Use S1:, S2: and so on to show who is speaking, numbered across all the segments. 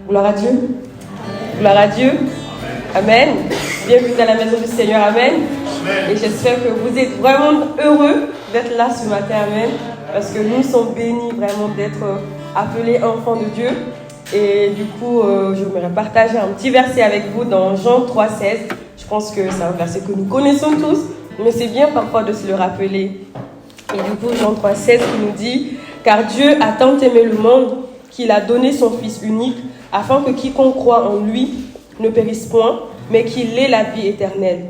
S1: Gloire à Dieu. Gloire à Dieu. Amen. Bienvenue dans la maison du Seigneur. Amen. Et j'espère que vous êtes vraiment heureux d'être là ce matin. Amen. Parce que nous sommes bénis vraiment d'être appelés enfants de Dieu. Et du coup, je voudrais partager un petit verset avec vous dans Jean 3,16. Je pense que c'est un verset que nous connaissons tous, mais c'est bien parfois de se le rappeler. Et du coup, Jean 3,16 qui nous dit « Car Dieu a tant aimé le monde qu'il a donné son Fils unique, afin que quiconque croit en lui ne périsse point, mais qu'il ait la vie éternelle.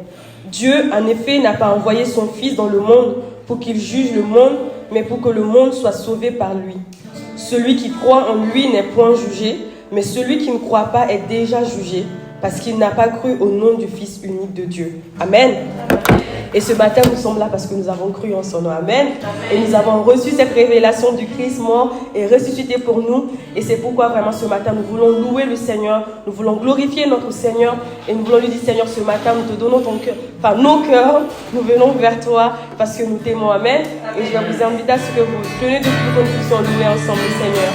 S1: Dieu, en effet, n'a pas envoyé son Fils dans le monde pour qu'il juge le monde, mais pour que le monde soit sauvé par lui. Celui qui croit en lui n'est point jugé, mais celui qui ne croit pas est déjà jugé, parce qu'il n'a pas cru au nom du Fils unique de Dieu. » Amen. Et ce matin, nous sommes là parce que nous avons cru en son nom. Amen. Et nous avons reçu cette révélation du Christ mort et ressuscité pour nous. Et c'est pourquoi vraiment ce matin, nous voulons louer le Seigneur. Nous voulons glorifier notre Seigneur. Et nous voulons lui dire, Seigneur, ce matin, nous te donnons ton cœur, enfin nos cœurs. Nous venons vers toi parce que nous t'aimons. Amen. Et je vais vous inviter à ce que vous venez de plus que nous puissions louer ensemble le Seigneur.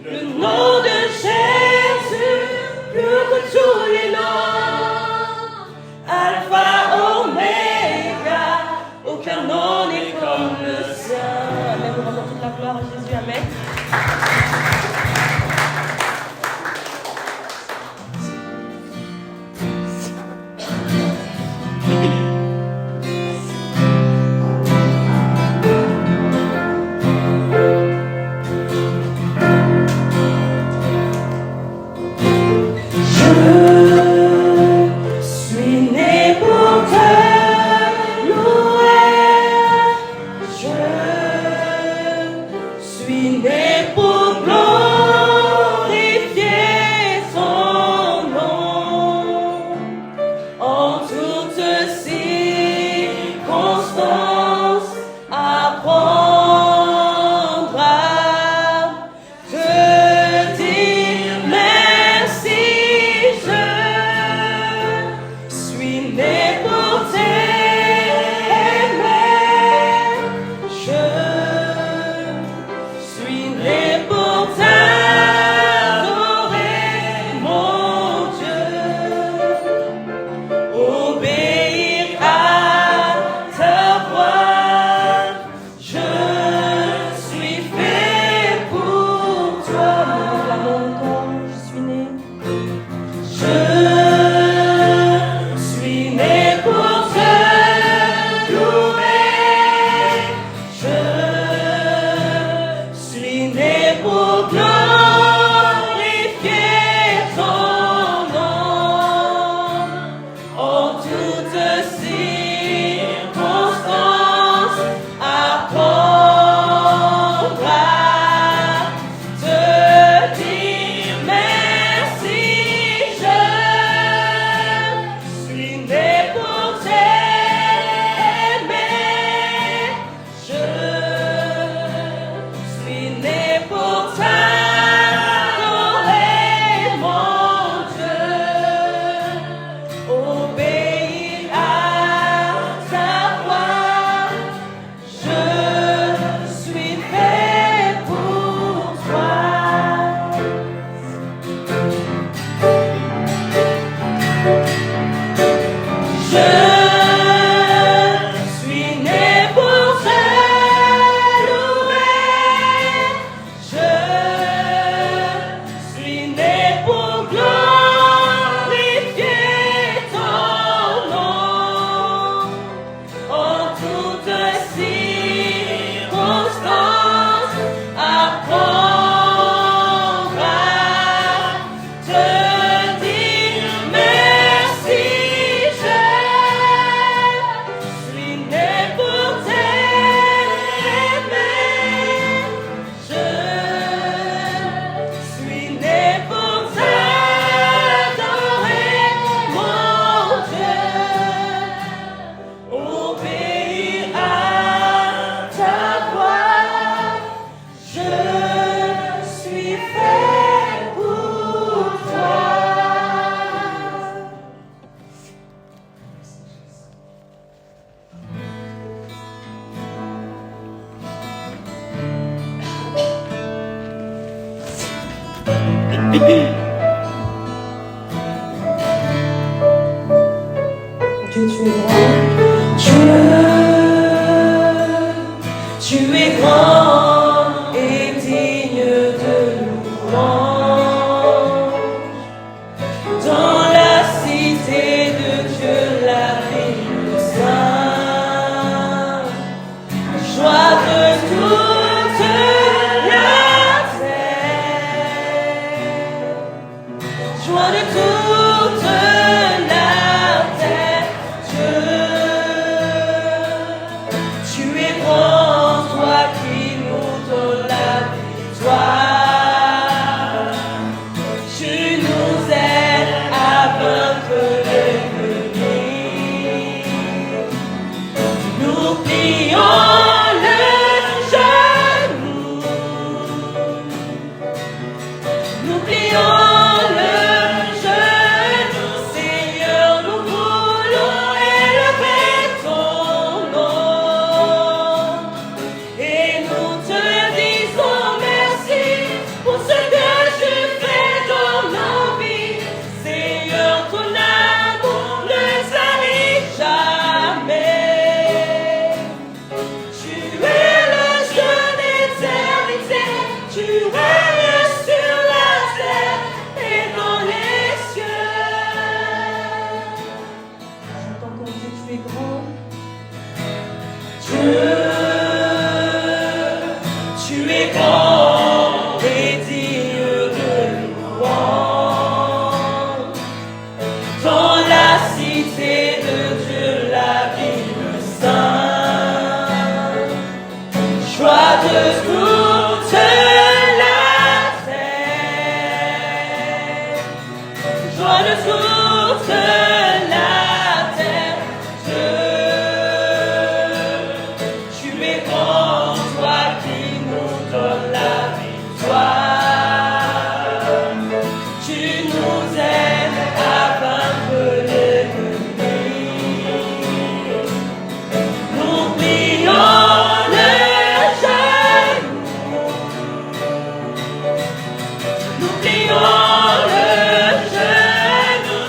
S2: Le nom de Jésus, plus que tous les noms. Nous plions le genou.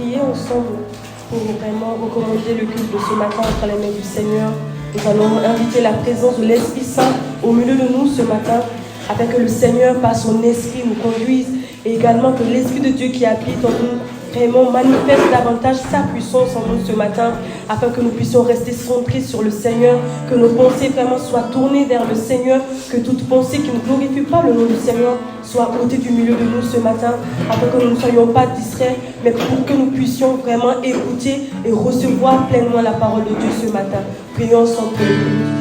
S1: prier ensemble pour vraiment recommander le culte de ce matin entre les mains du Seigneur. Nous allons inviter la présence de l'Esprit Saint au milieu de nous ce matin, afin que le Seigneur, par son esprit, nous conduise et également que l'Esprit de Dieu qui habite en nous vraiment manifeste davantage sa puissance en nous ce matin, afin que nous puissions rester centrés sur le Seigneur, que nos pensées vraiment soient tournées vers le Seigneur, que toute pensée qui ne glorifie pas le nom du Seigneur soit ôtée du milieu de nous ce matin, afin que nous ne soyons pas distraits, mais pour que nous puissions vraiment écouter et recevoir pleinement la parole de Dieu ce matin. Prions ensemble pour le culte.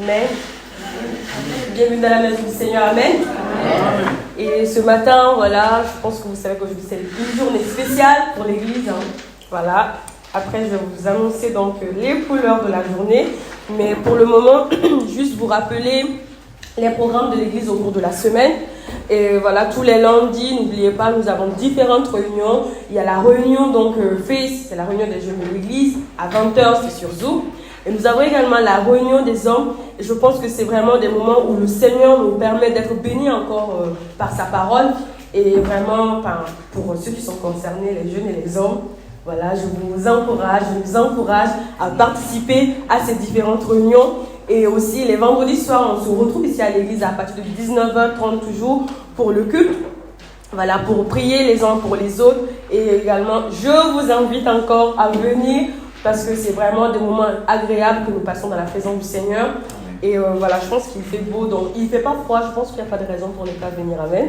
S1: Amen. Bienvenue dans la maison du Seigneur. Amen. Et ce matin, voilà, je pense que vous savez qu'aujourd'hui c'est une journée spéciale pour l'église. Voilà. Après, je vais vous annoncer donc les couleurs de la journée. Mais pour le moment, juste vous rappeler les programmes de l'église au cours de la semaine. Et voilà, tous les lundis, n'oubliez pas, nous avons différentes réunions. Il y a la réunion, donc FACE, c'est la réunion des jeunes de l'église. À 20h, c'est sur Zoom. Et nous avons également la réunion des hommes. Et je pense que c'est vraiment des moments où le Seigneur nous permet d'être bénis encore par sa parole. Et vraiment, pour ceux qui sont concernés, les jeunes et les hommes, voilà, je vous encourage à participer à ces différentes réunions. Et aussi, les vendredis soirs, on se retrouve ici à l'église à partir de 19h30 toujours pour le culte. Voilà, pour prier les uns pour les autres. Et également, je vous invite encore à venir parce que c'est vraiment des moments agréables que nous passons dans la présence du Seigneur. Et voilà, je pense qu'il fait beau, donc il ne fait pas froid, je pense qu'il n'y a pas de raison pour ne pas venir, amen.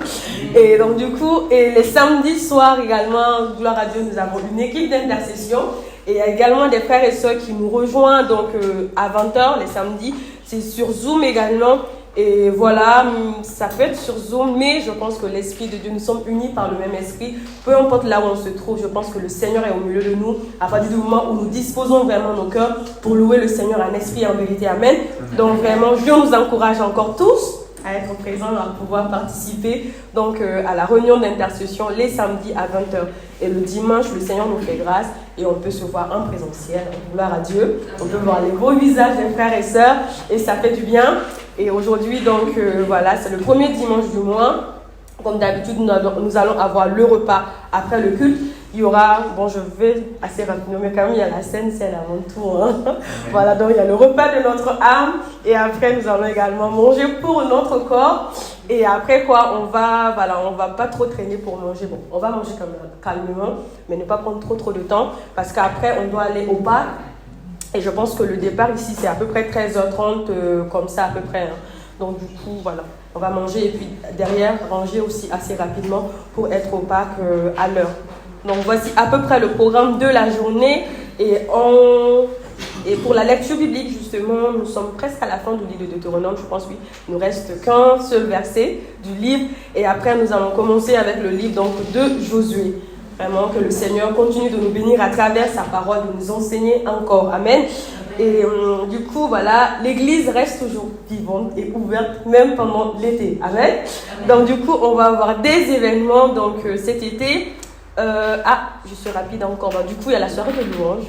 S1: Et donc du coup, et les samedis soirs également, gloire à Dieu, nous avons une équipe d'intercession. Et il y a également des frères et sœurs qui nous rejoignent donc à 20h les samedis. C'est sur Zoom également. Et voilà, ça peut être sur Zoom, mais je pense que l'Esprit de Dieu, nous sommes unis par le même Esprit. Peu importe là où on se trouve, je pense que le Seigneur est au milieu de nous. À partir du moment où nous disposons vraiment nos cœurs pour louer le Seigneur en esprit et en vérité. Amen. Donc vraiment, Dieu nous encourage encore tous à être présents, à pouvoir participer donc à la réunion d'intercession les samedis à 20h. Et le dimanche, le Seigneur nous fait grâce et on peut se voir en présentiel. Gloire à Dieu. On peut voir les beaux visages des frères et sœurs et ça fait du bien. Et aujourd'hui, donc, voilà, c'est le premier dimanche du mois. Comme d'habitude, nous allons avoir le repas après le culte. Il y aura, bon, je vais assez rapidement, mais quand même, il y a la scène, c'est avant tout. Hein. Voilà, donc il y a le repas de notre âme. Et après, nous allons également manger pour notre corps. Et après, quoi, on va pas trop traîner pour manger. Bon, on va manger calmement, mais ne pas prendre trop de temps. Parce qu'après, on doit aller au parc. Et je pense que le départ ici, c'est à peu près 13h30, comme ça à peu près. Hein. Donc du coup, voilà, on va manger et puis derrière, ranger aussi assez rapidement pour être au parc à l'heure. Donc voici à peu près le programme de la journée. Et pour la lecture biblique, justement, nous sommes presque à la fin du livre de Deutéronome, je pense, oui. Il nous reste qu'un seul verset du livre. Et après, nous allons commencer avec le livre donc, de Josué. Vraiment que le Seigneur continue de nous bénir à travers sa parole, de nous enseigner encore. Amen. Et du coup, voilà, l'église reste toujours vivante et ouverte, même pendant l'été. Amen. Donc du coup, on va avoir des événements donc, cet été. Je suis rapide encore. Du coup, il y a la soirée de louange.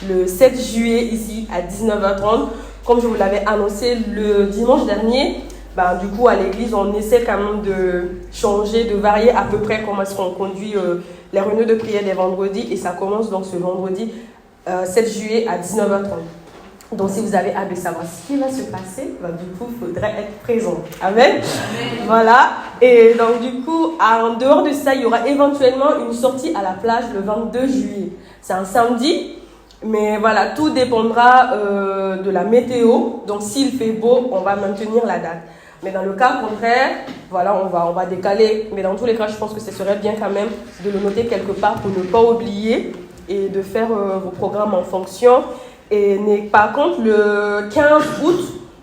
S1: Le 7 juillet, ici, à 19h30. Comme je vous l'avais annoncé le dimanche dernier, du coup, à l'église, on essaie quand même de changer, de varier à peu près comment est-ce qu'on conduit les réunions de prière des vendredis. Et ça commence donc ce vendredi 7 juillet à 19h30. Donc, si vous avez hâte de savoir ce qui va se passer, du coup, il faudrait être présent. Amen. Amen. Voilà. Et donc, du coup, en dehors de ça, il y aura éventuellement une sortie à la plage le 22 juillet. C'est un samedi. Mais voilà, tout dépendra de la météo. Donc s'il fait beau, on va maintenir la date. Mais dans le cas contraire, voilà, on va décaler. Mais dans tous les cas, je pense que ce serait bien quand même de le noter quelque part pour ne pas oublier et de faire vos programmes en fonction. Et par contre, le 15 août,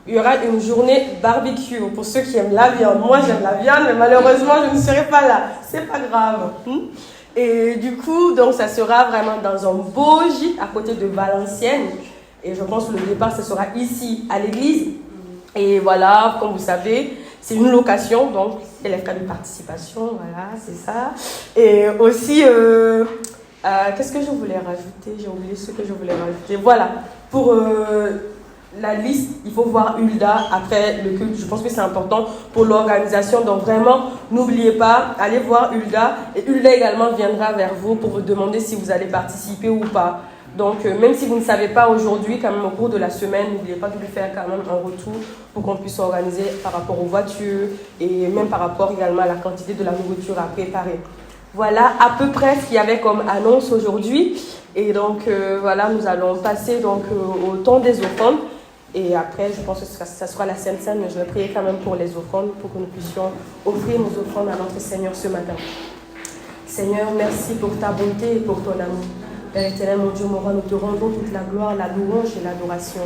S1: il y aura une journée barbecue pour ceux qui aiment la viande. Moi, j'aime la viande, mais malheureusement, je ne serai pas là. C'est pas grave. Et du coup, donc, ça sera vraiment dans un beau gîte à côté de Valenciennes. Et je pense que le départ, ce sera ici, à l'église. Et voilà, comme vous savez, c'est une location, donc LFK de participation, voilà, c'est ça. Et aussi, qu'est-ce que je voulais rajouter? J'ai oublié ce que je voulais rajouter. Voilà, pour la liste, il faut voir Hulda après le culte. Je pense que c'est important pour l'organisation. Donc vraiment, n'oubliez pas, allez voir Hulda. Et Hulda également viendra vers vous pour vous demander si vous allez participer ou pas. Donc, même si vous ne savez pas aujourd'hui, quand même au cours de la semaine, n'oubliez pas de lui faire quand même un retour pour qu'on puisse s'organiser par rapport aux voitures et même par rapport également à la quantité de la nourriture à préparer. Voilà à peu près ce qu'il y avait comme annonce aujourd'hui. Et donc, voilà, nous allons passer donc, au temps des offrandes. Et après, je pense que ça sera la Sainte Seine, mais je vais prier quand même pour les offrandes, pour que nous puissions offrir nos offrandes à notre Seigneur ce matin. Seigneur, merci pour ta bonté et pour ton amour. Père éternel, mon Dieu, mon roi, nous te rendons toute la gloire, la louange et l'adoration.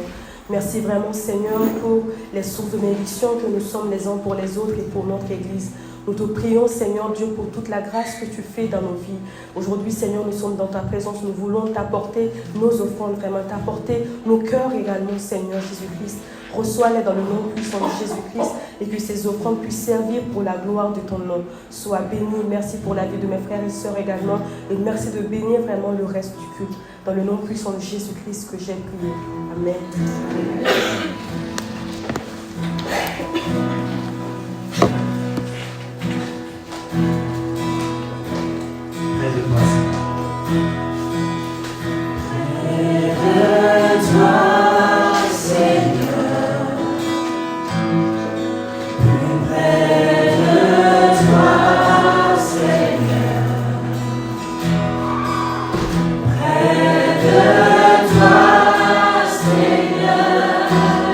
S1: Merci vraiment, Seigneur, pour les sources de bénédiction que nous sommes les uns pour les autres et pour notre Église. Nous te prions, Seigneur Dieu, pour toute la grâce que tu fais dans nos vies. Aujourd'hui, Seigneur, nous sommes dans ta présence. Nous voulons t'apporter nos offrandes, vraiment t'apporter nos cœurs également, Seigneur Jésus-Christ. Reçois-les dans le nom puissant de Jésus-Christ et que ces offrandes puissent servir pour la gloire de ton nom. Sois béni. Merci pour la vie de mes frères et sœurs également. Et merci de bénir vraiment le reste du culte. Dans le nom puissant de Jésus-Christ que j'ai prié. Amen.
S2: Seigneur,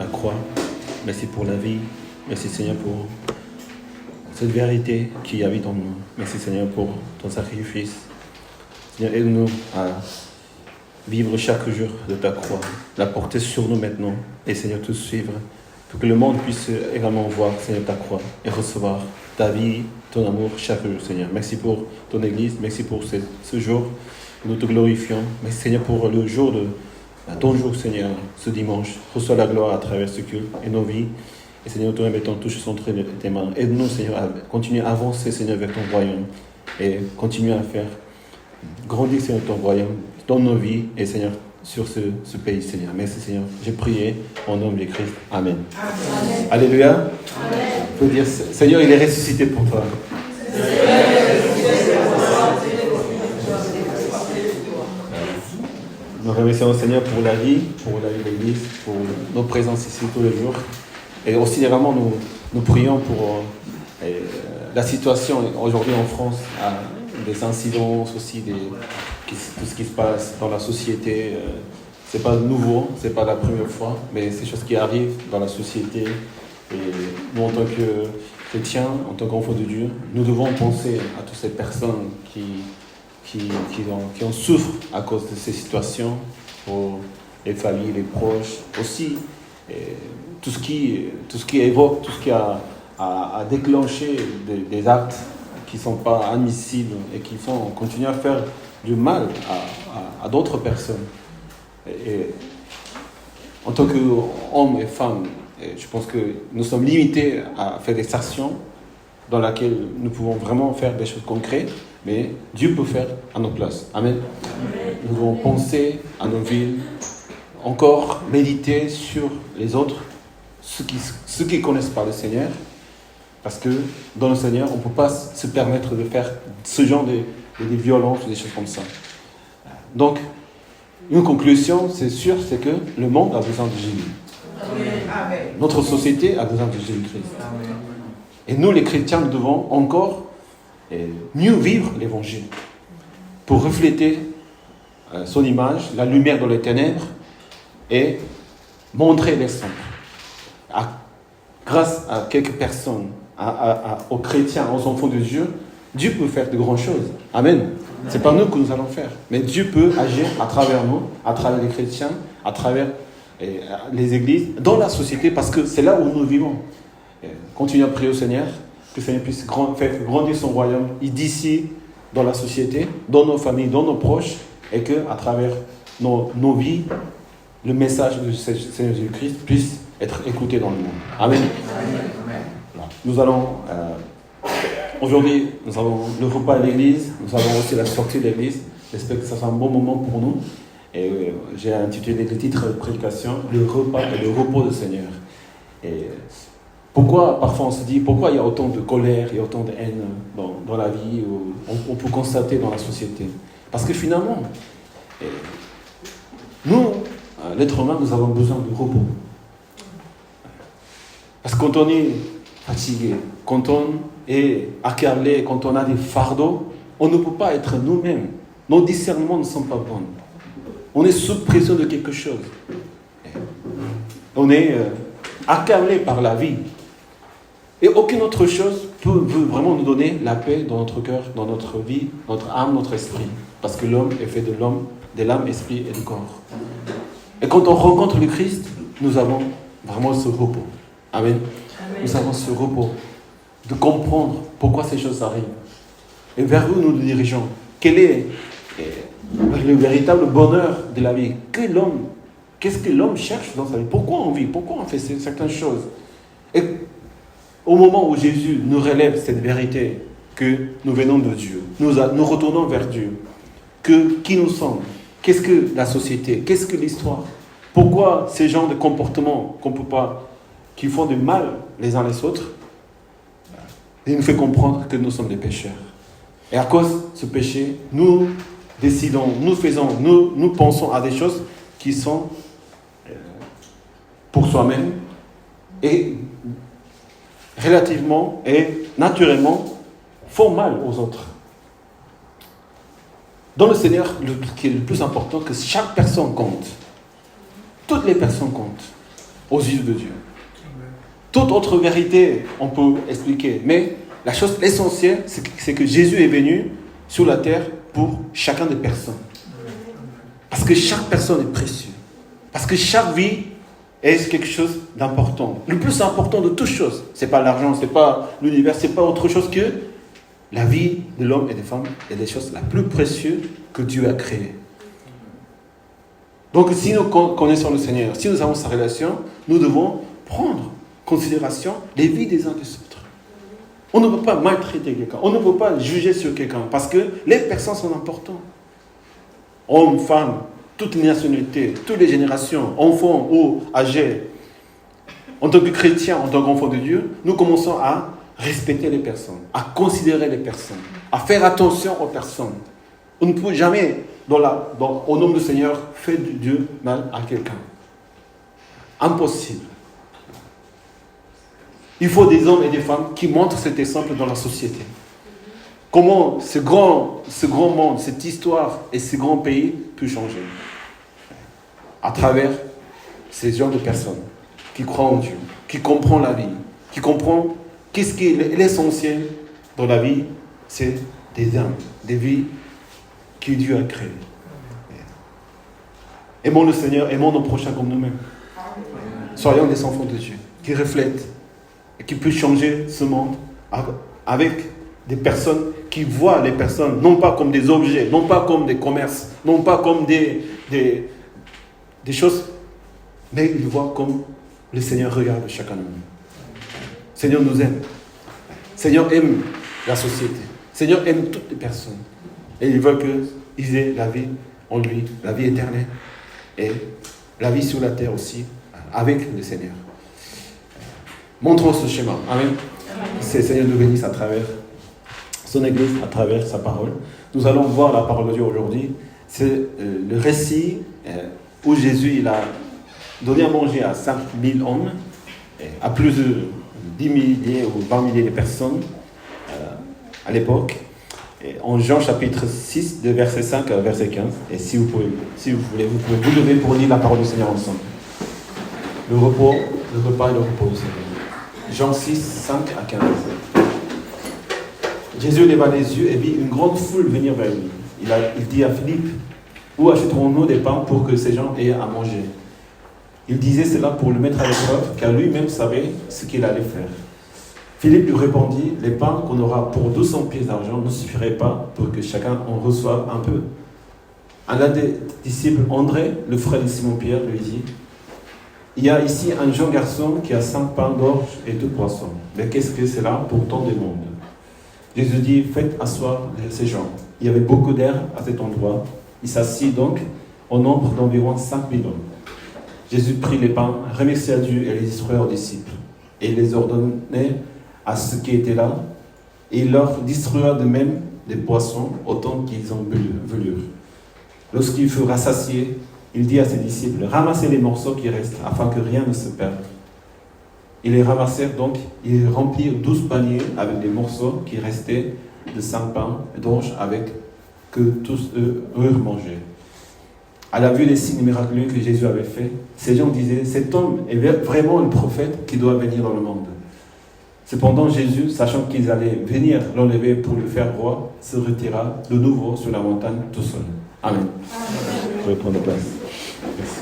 S2: la croix. Merci pour la vie. Merci Seigneur pour cette vérité qui habite en nous. Merci Seigneur pour ton sacrifice. Seigneur, aide-nous à vivre chaque jour de ta croix, la porter sur nous maintenant et Seigneur te suivre pour que le monde puisse également voir Seigneur ta croix et recevoir ta vie, ton amour chaque jour Seigneur. Merci pour ton Église, merci pour ce jour où nous te glorifions. Merci Seigneur pour le jour de ton jour Seigneur, ce dimanche. Reçois la gloire à travers ce culte et nos vies. Et Seigneur, nous te remettons tous entre tes mains. Aide-nous Seigneur à continuer à avancer Seigneur vers ton royaume et continuer à faire grandir Seigneur ton royaume dans nos vies et Seigneur sur ce pays Seigneur. Merci Seigneur. J'ai prié au nom de Christ. Amen. Amen. Alléluia. Amen. Il faut dire Seigneur, il est ressuscité pour toi. Nous remercions le Seigneur pour la vie de l'Église, pour nos présences ici tous les jours. Et aussi vraiment nous prions pour la situation aujourd'hui en France, des incidences aussi, tout ce qui se passe dans la société. C'est pas nouveau, c'est pas la première fois, mais c'est des choses qui arrivent dans la société. Et nous, en tant que chrétiens, en tant qu'enfants de Dieu, nous devons penser à toutes ces personnes qui en souffrent à cause de ces situations, pour les familles, les proches, aussi tout ce qui évoque, tout ce qui a déclenché des actes qui ne sont pas admissibles et qui continuent à faire du mal à d'autres personnes. Et en tant qu'hommes et femmes, je pense que nous sommes limités à faire des actions dans lesquelles nous pouvons vraiment faire des choses concrètes, mais Dieu peut faire à nos places. Amen. Amen. Nous devons penser à nos villes, encore méditer sur les autres, ceux qui ne connaissent pas le Seigneur, parce que dans le Seigneur, on ne peut pas se permettre de faire ce genre de violences ou des choses comme ça. Donc, une conclusion, c'est sûr, c'est que le monde a besoin de Jésus. Amen. Notre société a besoin de Jésus-Christ. Amen. Et nous, les chrétiens, nous devons encore mieux vivre l'Évangile pour refléter son image, la lumière dans les ténèbres et montrer l'exemple. Grâce à quelques personnes, aux chrétiens, aux enfants de Dieu, Dieu peut faire de grandes choses. Amen. Ce n'est pas nous que nous allons faire, mais Dieu peut agir à travers nous, à travers les chrétiens, à travers les églises, dans la société, parce que c'est là où nous vivons. Continuez à prier au Seigneur, que le Seigneur puisse faire grandir son royaume d'ici, dans la société, dans nos familles, dans nos proches, et qu'à travers nos vies, le message du Seigneur Jésus-Christ puisse être écouté dans le monde. Amen. Amen. Nous allons, aujourd'hui, nous avons le repas à l'église, nous avons aussi la sortie de l'église. J'espère que ça sera un bon moment pour nous. Et j'ai intitulé le titre de prédication, le repas et le repos du Seigneur. Et pourquoi, parfois on se dit, pourquoi il y a autant de colère, il y a autant de haine dans la vie, on peut constater dans la société. Parce que finalement, nous, l'être humain, nous avons besoin de repos. Parce que quand on est fatigué, quand on est accablé, quand on a des fardeaux, on ne peut pas être nous-mêmes. Nos discernements ne sont pas bons. On est sous pression de quelque chose. On est accablé par la vie. Et aucune autre chose peut vraiment nous donner la paix dans notre cœur, dans notre vie, notre âme, notre esprit. Parce que l'homme est fait de l'âme, esprit et du corps. Et quand on rencontre le Christ, nous avons vraiment ce repos. Amen. Amen. Nous avons ce repos de comprendre pourquoi ces choses arrivent. Et vers où nous nous dirigeons. Quel est le véritable bonheur de la vie? Qu'est-ce que l'homme cherche dans sa vie? Pourquoi on vit? Pourquoi on fait certaines choses? Et au moment où Jésus nous relève cette vérité que nous venons de Dieu, nous retournons vers Dieu, qui nous sommes, qu'est-ce que la société, qu'est-ce que l'histoire, pourquoi ces genres de comportements qui font du mal les uns les autres, il nous fait comprendre que nous sommes des pécheurs. Et à cause de ce péché, nous décidons, nous pensons à des choses qui sont pour soi-même et relativement et naturellement font mal aux autres. Dans le Seigneur, ce qui est le plus important, que chaque personne compte. Toutes les personnes comptent. aux yeux de Dieu. Toute autre vérité, on peut expliquer. Mais la chose essentielle, c'est que Jésus est venu sur la terre pour chacun des personnes. Parce que chaque personne est précieuse. Parce que chaque vie est quelque chose d'important. Le plus important de toutes choses, ce n'est pas l'argent, ce n'est pas l'univers, ce n'est pas autre chose que la vie de l'homme et des femmes est des choses la plus précieuses que Dieu a créées. Donc si nous connaissons le Seigneur, si nous avons sa relation, nous devons prendre en considération les vies des uns des autres. On ne peut pas maltraiter quelqu'un, on ne peut pas juger sur quelqu'un, parce que les personnes sont importantes. Hommes, femmes, toutes les nationalités, toutes les générations, enfants ou âgés. En tant que chrétiens, en tant qu'enfants de Dieu, nous commençons à respecter les personnes, à considérer les personnes, à faire attention aux personnes. On ne peut jamais, au nom du Seigneur, faire du Dieu mal à quelqu'un. Impossible. Il faut des hommes et des femmes qui montrent cet exemple dans la société. Comment ce grand monde, cette histoire et ce grand pays peut changer. À travers ces genres de personnes qui croient en Dieu, qui comprennent la vie, qui comprennent qu'est-ce qui est l'essentiel dans la vie, c'est des âmes, des vies que Dieu a créées. Aimons le Seigneur, aimons nos prochains comme nous-mêmes. Soyons des enfants de Dieu, qui reflètent et qui peuvent changer ce monde avec des personnes qui voient les personnes, non pas comme des objets, non pas comme des commerces, non pas comme des choses, mais ils voient comme le Seigneur regarde chacun de nous. Le Seigneur nous aime. Le Seigneur aime la société. Le Seigneur aime toutes les personnes. Et il veut qu'ils aient la vie en lui, la vie éternelle, et la vie sur la terre aussi, avec le Seigneur. Montrons ce schéma. Amen. Que le Seigneur nous bénisse à travers son Église, à travers sa parole. Nous allons voir la parole de Dieu aujourd'hui. C'est le récit où Jésus il a donné à manger à 5000 hommes, à plus de 10 milliers ou 20 milliers de personnes à l'époque. En Jean chapitre 6, de verset 5 à verset 15. Et si vous voulez, vous pouvez vous lever pour lire la parole du Seigneur ensemble. Le repas et le repos du Seigneur. Jean 6, 5 à 15. Jésus leva les yeux et vit une grande foule venir vers lui. Il dit à Philippe, où achèterons-nous des pains pour que ces gens aient à manger? Il disait cela pour le mettre à l'épreuve, car lui-même savait ce qu'il allait faire. Philippe lui répondit, les pains qu'on aura pour 200 pièces d'argent ne suffiraient pas pour que chacun en reçoive un peu. Un des disciples, André, le frère de Simon-Pierre, lui dit, il y a ici un jeune garçon qui a 5 pains d'orge et 2 poissons. Mais qu'est-ce que c'est là pour tant de monde? Jésus dit, faites asseoir ces gens. Il y avait beaucoup d'air à cet endroit. Il s'assit donc au nombre d'environ 5000 hommes. Jésus prit les pains, remercia Dieu et les distribuait aux disciples. Et il les ordonnait à ceux qui étaient là. Et il leur distribua de même des poissons autant qu'ils en voulurent. Lorsqu'il fut rassasié, il dit à ses disciples, ramassez les morceaux qui restent afin que rien ne se perde. Ils les ramassèrent donc, ils remplirent 12 paniers avec des morceaux qui restaient de 5 pains d'orge avec que tous eux eurent mangé. À la vue des signes miraculeux que Jésus avait faits, ces gens disaient, cet homme est vraiment le prophète qui doit venir dans le monde. Cependant, Jésus, sachant qu'ils allaient venir l'enlever pour le faire roi, se retira de nouveau sur la montagne tout seul. Amen. Je vais prendre place. Merci.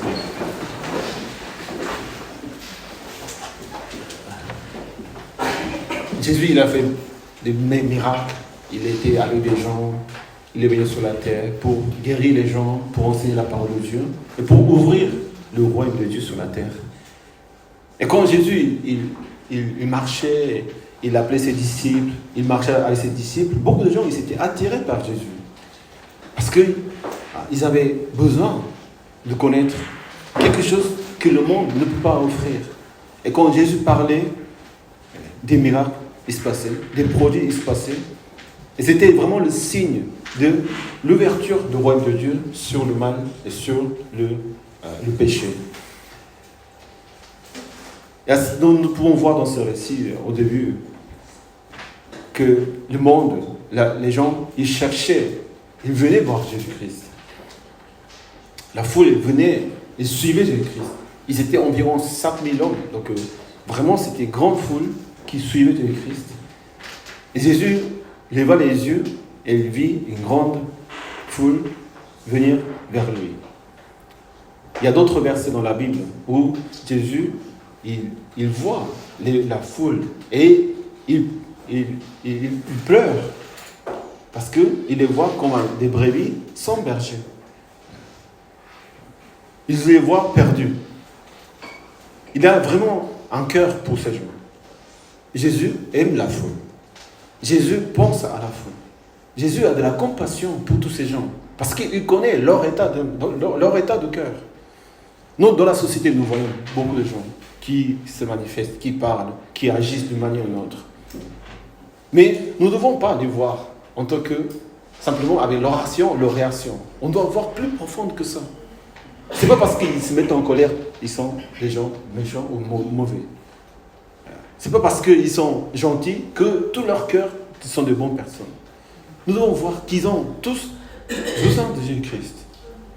S2: Jésus, il a fait des miracles. Il était avec des gens. Il est venu sur la terre pour guérir les gens, pour enseigner la parole de Dieu et pour ouvrir le royaume de Dieu sur la terre. Et quand Jésus, il marchait, il appelait ses disciples, il marchait avec ses disciples, beaucoup de gens ils s'étaient attirés par Jésus. Parce qu'ils avaient besoin de connaître quelque chose que le monde ne peut pas offrir. Et quand Jésus parlait, des miracles, il se passaient, des prodiges, il se passaient. Et c'était vraiment le signe de l'ouverture du royaume de Dieu sur le mal et sur le péché. Et nous pouvons voir dans ce récit, au début, que le monde, les gens, ils cherchaient, ils venaient voir Jésus-Christ. La foule venait, ils suivaient Jésus-Christ. Ils étaient environ 5000 hommes. Donc vraiment, c'était une grande foule qui suivait le Christ. Et Jésus leva les yeux et il vit une grande foule venir vers lui. Il y a d'autres versets dans la Bible où Jésus, il voit la foule et il pleure parce qu'il les voit comme des brebis sans berger. Il les voit perdus. Il a vraiment un cœur pour ces gens. Jésus aime la foule. Jésus pense à la foule. Jésus a de la compassion pour tous ces gens parce qu'il connaît leur état de cœur. Nous, dans la société, nous voyons beaucoup de gens qui se manifestent, qui parlent, qui agissent d'une manière ou d'une autre. Mais nous ne devons pas les voir en tant que simplement avec leur action, leur réaction. On doit voir plus profonde que ça. Ce n'est pas parce qu'ils se mettent en colère, ils sont des gens méchants ou mauvais. Ce n'est pas parce qu'ils sont gentils que tout leur cœur sont de bonnes personnes. Nous devons voir qu'ils ont tous besoin de Jésus-Christ.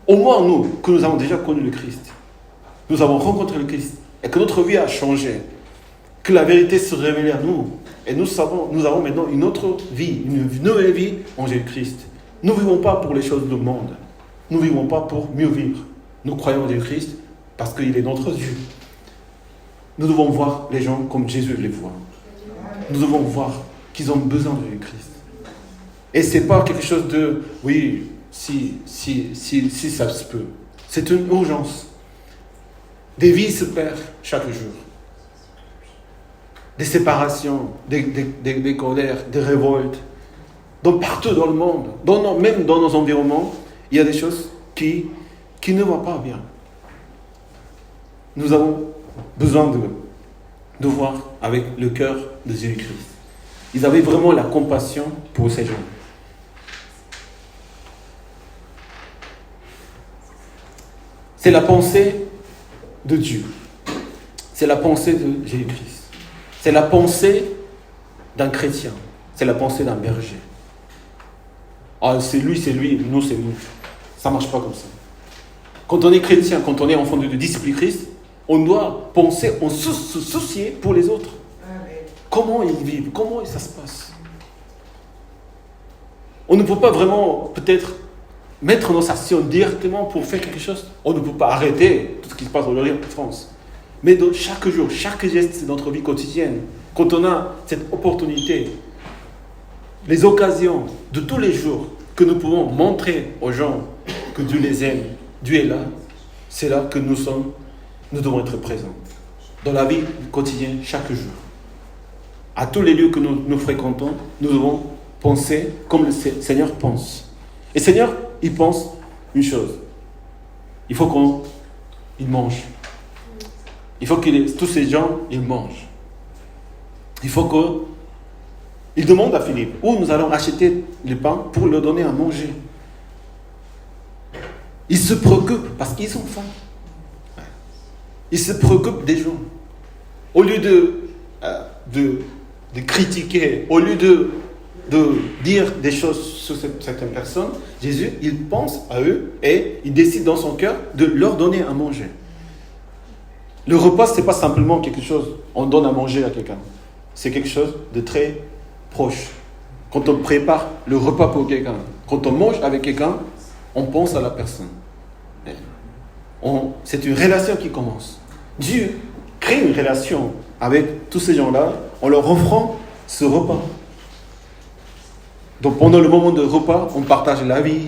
S2: Au moins nous, que nous avons déjà connu le Christ. Nous avons rencontré le Christ et que notre vie a changé. Que la vérité se révèle à nous. Et nous avons maintenant une autre vie, une nouvelle vie en Jésus-Christ. Nous ne vivons pas pour les choses du monde. Nous ne vivons pas pour mieux vivre. Nous croyons en Jésus-Christ parce qu'il est notre Dieu. Nous devons voir les gens comme Jésus les voit. Nous devons voir qu'ils ont besoin de Jésus-Christ. Et ce n'est pas quelque chose de, oui, si ça se peut. C'est une urgence. Des vies se perdent chaque jour. Des séparations, des colères, des révoltes. Donc partout dans le monde, même dans nos environnements, il y a des choses qui ne vont pas bien. Nous avons besoin de voir avec le cœur de Jésus-Christ. Ils avaient vraiment la compassion pour ces gens. C'est la pensée de Dieu. C'est la pensée de Jésus-Christ. C'est la pensée d'un chrétien. C'est la pensée d'un berger. Ah, c'est lui, nous, c'est nous. Ça ne marche pas comme ça. Quand on est chrétien, quand on est enfant de disciple Christ, on doit penser, on se soucier pour les autres. Comment ils vivent, comment ça se passe. On ne peut pas vraiment, peut-être, mettre nos actions directement pour faire quelque chose. On ne peut pas arrêter tout ce qui se passe aujourd'hui en France. Mais chaque jour, chaque geste de notre vie quotidienne, quand on a cette opportunité, les occasions de tous les jours que nous pouvons montrer aux gens que Dieu les aime, Dieu est là, c'est là que nous devons être présents. Dans la vie quotidienne, chaque jour. À tous les lieux que nous fréquentons, nous devons penser comme le Seigneur pense. Et le Seigneur, il pense une chose. Il faut qu'il mange. Il faut que tous ces gens, ils mangent. Il faut qu'il demande à Philippe où nous allons acheter le pain pour leur donner à manger. Il se préoccupe parce qu'ils ont faim. Il se préoccupe des gens. Au lieu de critiquer, au lieu de dire des choses sur certaines personnes, Jésus, il pense à eux et il décide dans son cœur de leur donner à manger. Le repas, ce n'est pas simplement quelque chose, on donne à manger à quelqu'un. C'est quelque chose de très proche. Quand on prépare le repas pour quelqu'un, quand on mange avec quelqu'un, on pense à la personne. C'est une relation qui commence. Dieu crée une relation avec tous ces gens-là en leur offrant ce repas. Donc pendant le moment de repas, on partage la vie,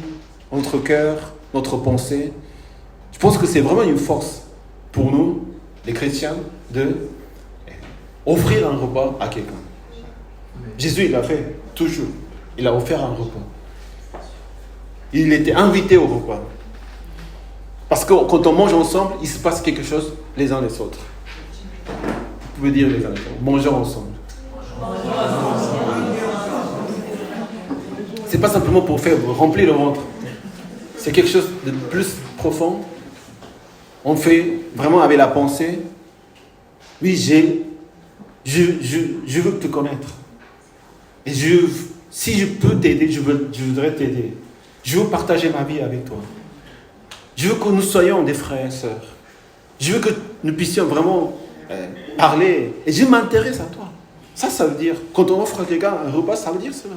S2: notre cœur, notre pensée. Je pense que c'est vraiment une force pour nous, les chrétiens, de offrir un repas à quelqu'un. Jésus, il l'a fait toujours. Il a offert un repas. Il était invité au repas. Parce que quand on mange ensemble, il se passe quelque chose les uns les autres. Vous pouvez dire les uns les autres. Mangeons ensemble. C'est pas simplement pour faire remplir le ventre. C'est quelque chose de plus profond. On fait vraiment avec la pensée. Oui, je veux te connaître. Et si je peux t'aider, je voudrais t'aider. Je veux partager ma vie avec toi. Je veux que nous soyons des frères et sœurs. Je veux que nous puissions vraiment parler. Et je m'intéresse à toi. Ça veut dire, quand on offre à quelqu'un un repas, ça veut dire cela.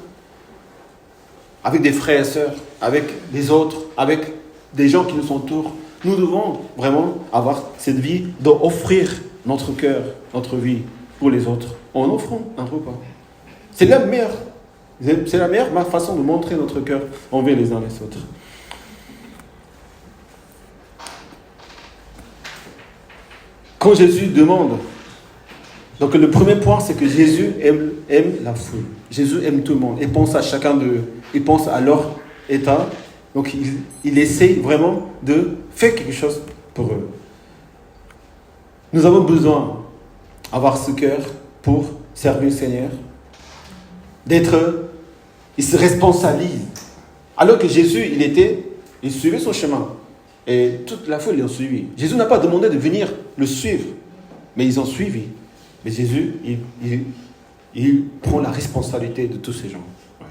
S2: Avec des frères et sœurs, avec des autres, avec des gens qui nous entourent. Nous devons vraiment avoir cette vie d'offrir notre cœur, notre vie pour les autres, en offrant un repas. C'est la meilleure façon de montrer notre cœur envers les uns les autres. Quand Jésus demande, donc le premier point, c'est que Jésus aime la foule. Jésus aime tout le monde. Il pense à chacun d'eux. Il pense à leur état. Donc il essaie vraiment de faire quelque chose pour eux. Nous avons besoin d'avoir ce cœur pour servir le Seigneur. Il se responsabilise. Alors que Jésus, il suivait son chemin. Et toute la foule l'ont suivi. Jésus n'a pas demandé de venir le suivre. Mais ils ont suivi. Mais Jésus, il prend la responsabilité de tous ces gens. Ouais.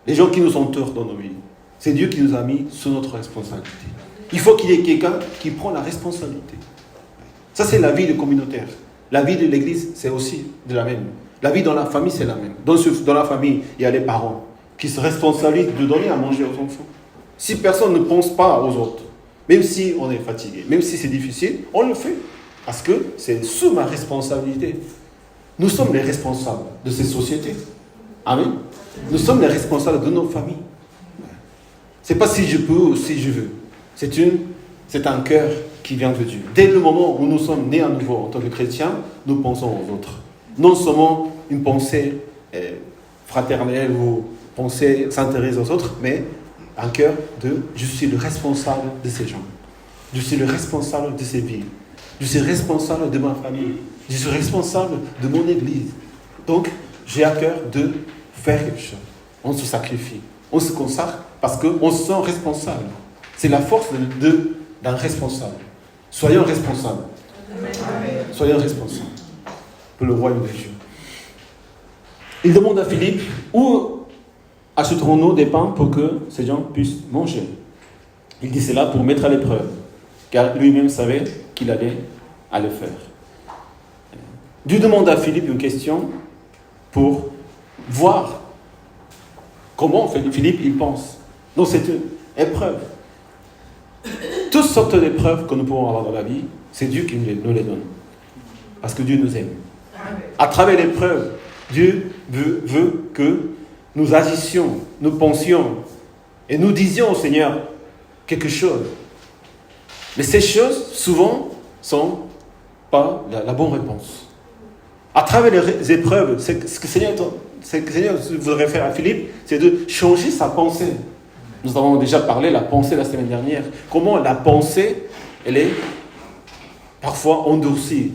S2: Les gens qui nous entourent dans nos vies. C'est Dieu qui nous a mis sous notre responsabilité. Il faut qu'il y ait quelqu'un qui prend la responsabilité. Ça, c'est la vie de communautaire. La vie de l'église, c'est aussi de la même. La vie dans la famille, c'est la même. Dans la famille, il y a les parents qui se responsabilisent de donner à manger aux enfants. Si personne ne pense pas aux autres, même si on est fatigué, même si c'est difficile, on le fait. Parce que c'est sous ma responsabilité. Nous sommes les responsables de ces sociétés. Amen. Nous sommes les responsables de nos familles. C'est pas si je peux ou si je veux. C'est un cœur qui vient de Dieu. Dès le moment où nous sommes nés à nouveau en tant que chrétiens, nous pensons aux autres. Non seulement une pensée fraternelle ou pensée s'intéresser aux autres, mais un cœur de je suis le responsable de ces gens. Je suis le responsable de ces vies. Je suis responsable de ma famille. Je suis responsable de mon église. Donc, j'ai à cœur de faire quelque chose. On se sacrifie. On se consacre parce qu'on se sent responsable. C'est la force d'un responsable. Soyons responsables. Amen. Soyons responsables pour le royaume de Dieu. Il demande à Philippe, où achèterons-nous des pains pour que ces gens puissent manger? Il dit cela pour mettre à l'épreuve, car lui-même savait qu'il allait à le faire. Dieu demande à Philippe une question pour voir comment Philippe il pense. Donc c'est une épreuve. Toutes sortes d'épreuves que nous pouvons avoir dans la vie, c'est Dieu qui nous les donne. Parce que Dieu nous aime. À travers l'épreuve, Dieu veut que nous agissions, nous pensions et nous disions au Seigneur quelque chose. Mais ces choses, souvent, sont pas la bonne réponse. À travers les épreuves, ce que le Seigneur voudrait faire à Philippe, c'est de changer sa pensée. Nous avons déjà parlé de la pensée la semaine dernière. Comment la pensée, elle est parfois endurcie.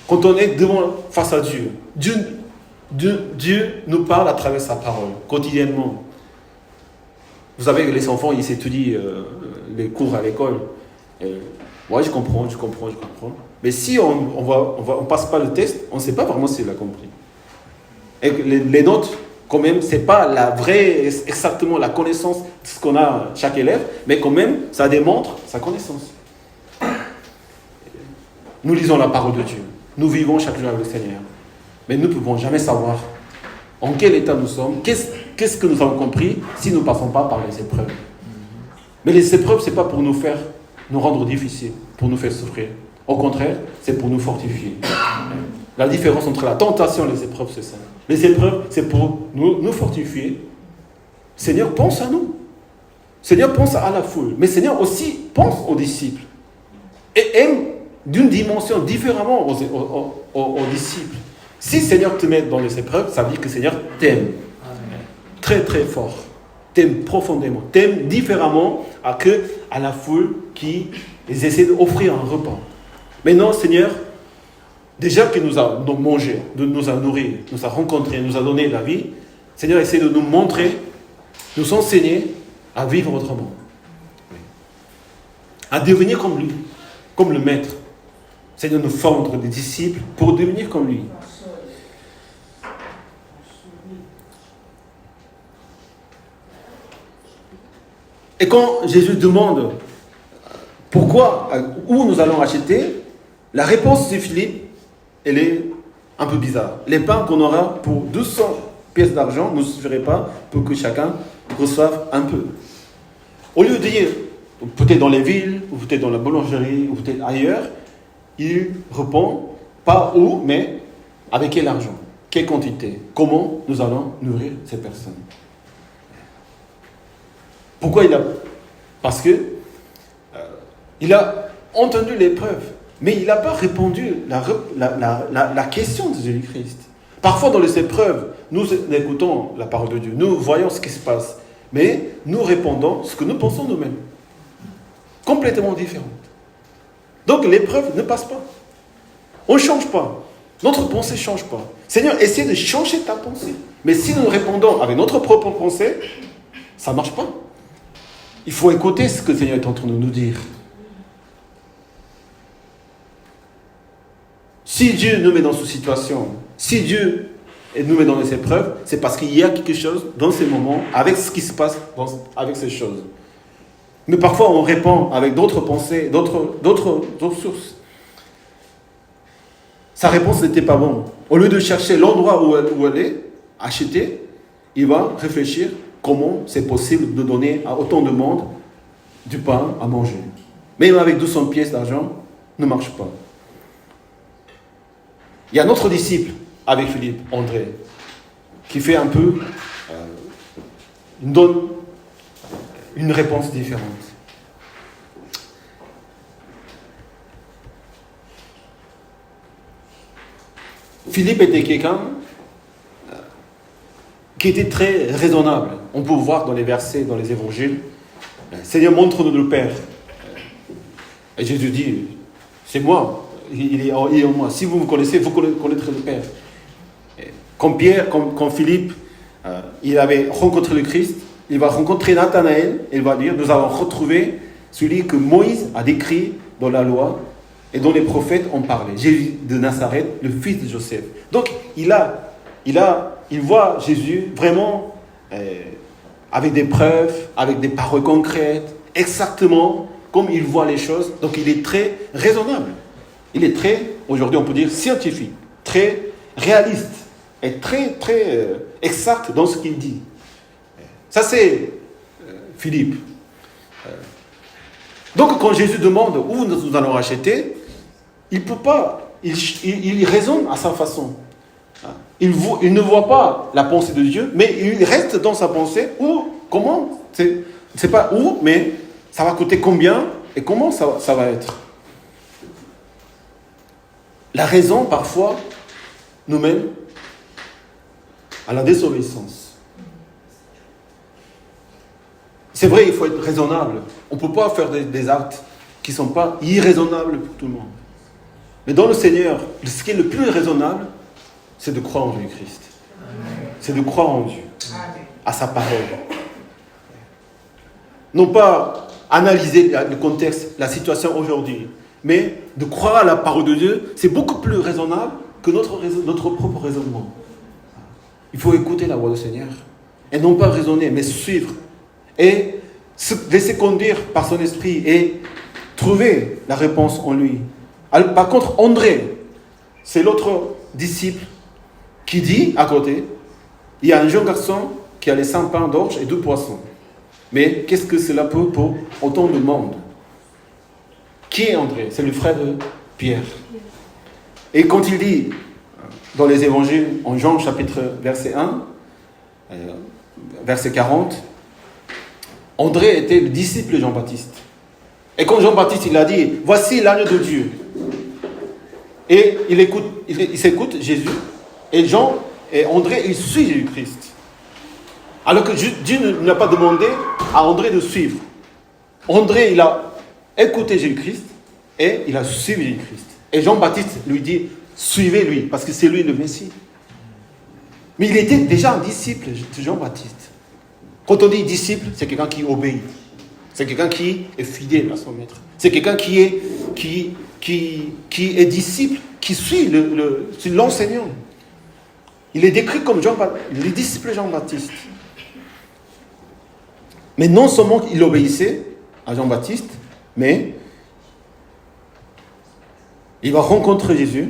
S2: Quand on est face à Dieu, Dieu nous parle à travers sa parole, quotidiennement. Vous savez, les enfants, ils s'étudient les cours à l'école. Ouais, je comprends. Mais si on passe pas le test, on ne sait pas vraiment s'il a compris. Et les notes, quand même, c'est pas la vraie, exactement la connaissance de ce qu'on a chaque élève, mais quand même, ça démontre sa connaissance. Nous lisons la parole de Dieu. Nous vivons chaque jour avec le Seigneur. Mais nous ne pouvons jamais savoir en quel état nous sommes, qu'est-ce que nous avons compris si nous ne passons pas par les épreuves. Mais les épreuves, ce n'est pas pour nous rendre difficiles, pour nous faire souffrir. Au contraire, c'est pour nous fortifier. La différence entre la tentation et les épreuves, c'est ça. Les épreuves, c'est pour nous fortifier. Seigneur, pense à nous. Seigneur, pense à la foule. Mais Seigneur aussi pense aux disciples. Et aime d'une dimension différemment aux disciples. Si Seigneur te met dans les épreuves, ça veut dire que Seigneur t'aime. Très très fort. T'aime profondément. T'aime différemment à la foule qui essaie d'offrir un repas. Mais non, Seigneur, déjà qu'il nous a mangé, nous a nourris, nous a rencontrés, nous a donné la vie, Seigneur essaie de nous montrer, nous enseigner à vivre autrement. À devenir comme lui, comme le Maître. Seigneur nous forme des disciples pour devenir comme lui. Et quand Jésus demande Pourquoi, où nous allons acheter? La réponse de Philippe, elle est un peu bizarre. Les pains qu'on aura pour 200 pièces d'argent ne suffirait pas pour que chacun reçoive un peu. Au lieu de dire, peut-être dans les villes, ou peut-être dans la boulangerie, ou peut-être ailleurs, il répond, pas où, mais avec quel argent, quelle quantité, comment nous allons nourrir ces personnes. Pourquoi Parce que il a entendu l'épreuve, mais il n'a pas répondu la question de Jésus-Christ. Parfois, dans les épreuves, nous écoutons la parole de Dieu, nous voyons ce qui se passe, mais nous répondons ce que nous pensons nous-mêmes. Complètement différente. Donc, l'épreuve ne passe pas. On ne change pas. Notre pensée ne change pas. Seigneur, essaie de changer ta pensée. Mais si nous répondons avec notre propre pensée, ça ne marche pas. Il faut écouter ce que le Seigneur est en train de nous dire. Si Dieu nous met dans cette situation, si Dieu nous met dans les épreuves, c'est parce qu'il y a quelque chose dans ces moments, avec ce qui se passe avec ces choses. Mais parfois, on répond avec d'autres pensées, d'autres sources. Sa réponse n'était pas bonne. Au lieu de chercher l'endroit où elle est, acheter, il va réfléchir comment c'est possible de donner à autant de monde du pain à manger. Même avec 200 pièces d'argent, ne marche pas. Il y a un autre disciple avec Philippe, André, qui fait un peu, donne une réponse différente. Philippe était quelqu'un qui était très raisonnable. On peut voir dans les versets, dans les évangiles, Seigneur, montre-nous le Père. Et Jésus dit, c'est moi, il est en moi. Si vous me connaissez, vous connaîtrez le Père. Quand Philippe, il avait rencontré le Christ, il va rencontrer Nathanaël, et il va dire, nous avons retrouvé celui que Moïse a décrit dans la loi et dont les prophètes ont parlé. Jésus de Nazareth, le fils de Joseph. Donc, il voit Jésus vraiment avec des preuves, avec des paroles concrètes, exactement comme il voit les choses. Donc, il est très raisonnable. Il est très, aujourd'hui on peut dire, scientifique, très réaliste et très exact dans ce qu'il dit. Ça, c'est Philippe. Donc, quand Jésus demande où nous allons acheter, il peut pas, il raisonne à sa façon. Il ne voit pas la pensée de Dieu, mais il reste dans sa pensée. Où, comment, c'est pas où, mais ça va coûter combien et comment ça va être. La raison, parfois, nous mène à la désobéissance. C'est vrai, il faut être raisonnable. On ne peut pas faire des actes qui ne sont pas irraisonnables pour tout le monde. Mais dans le Seigneur, ce qui est le plus raisonnable, c'est de croire en Jésus-Christ. C'est de croire en Dieu, à sa parole. Non pas analyser le contexte, la situation aujourd'hui, mais de croire à la parole de Dieu, c'est beaucoup plus raisonnable que notre propre raisonnement. Il faut écouter la voix du Seigneur. Et non pas raisonner, mais suivre. Et se laisser conduire par son esprit et trouver la réponse en lui. Par contre, André, c'est l'autre disciple qui dit à côté, il y a un jeune garçon qui a les 5 pains d'orge et 2 poissons. Mais qu'est-ce que cela peut pour autant de monde? Qui est André? C'est le frère de Pierre. Et quand il dit, dans les évangiles, en Jean chapitre verset 1, verset 40, André était le disciple de Jean-Baptiste. Et quand Jean-Baptiste il a dit, voici l'agneau de Dieu. Et il s'écoute Jésus. Et Jean et André, ils suivent Jésus-Christ. Alors que Dieu n'a pas demandé à André de suivre. André, il a écouté Jésus-Christ et il a suivi Jésus-Christ. Et Jean-Baptiste lui dit, suivez-lui, parce que c'est lui le Messie. Mais il était déjà un disciple de Jean-Baptiste. Quand on dit disciple, c'est quelqu'un qui obéit. C'est quelqu'un qui est fidèle à son maître. C'est quelqu'un qui est disciple, qui suit l'enseignant. Il est décrit comme le disciple de Jean-Baptiste. Mais non seulement il obéissait à Jean-Baptiste, mais Il va rencontrer Jésus.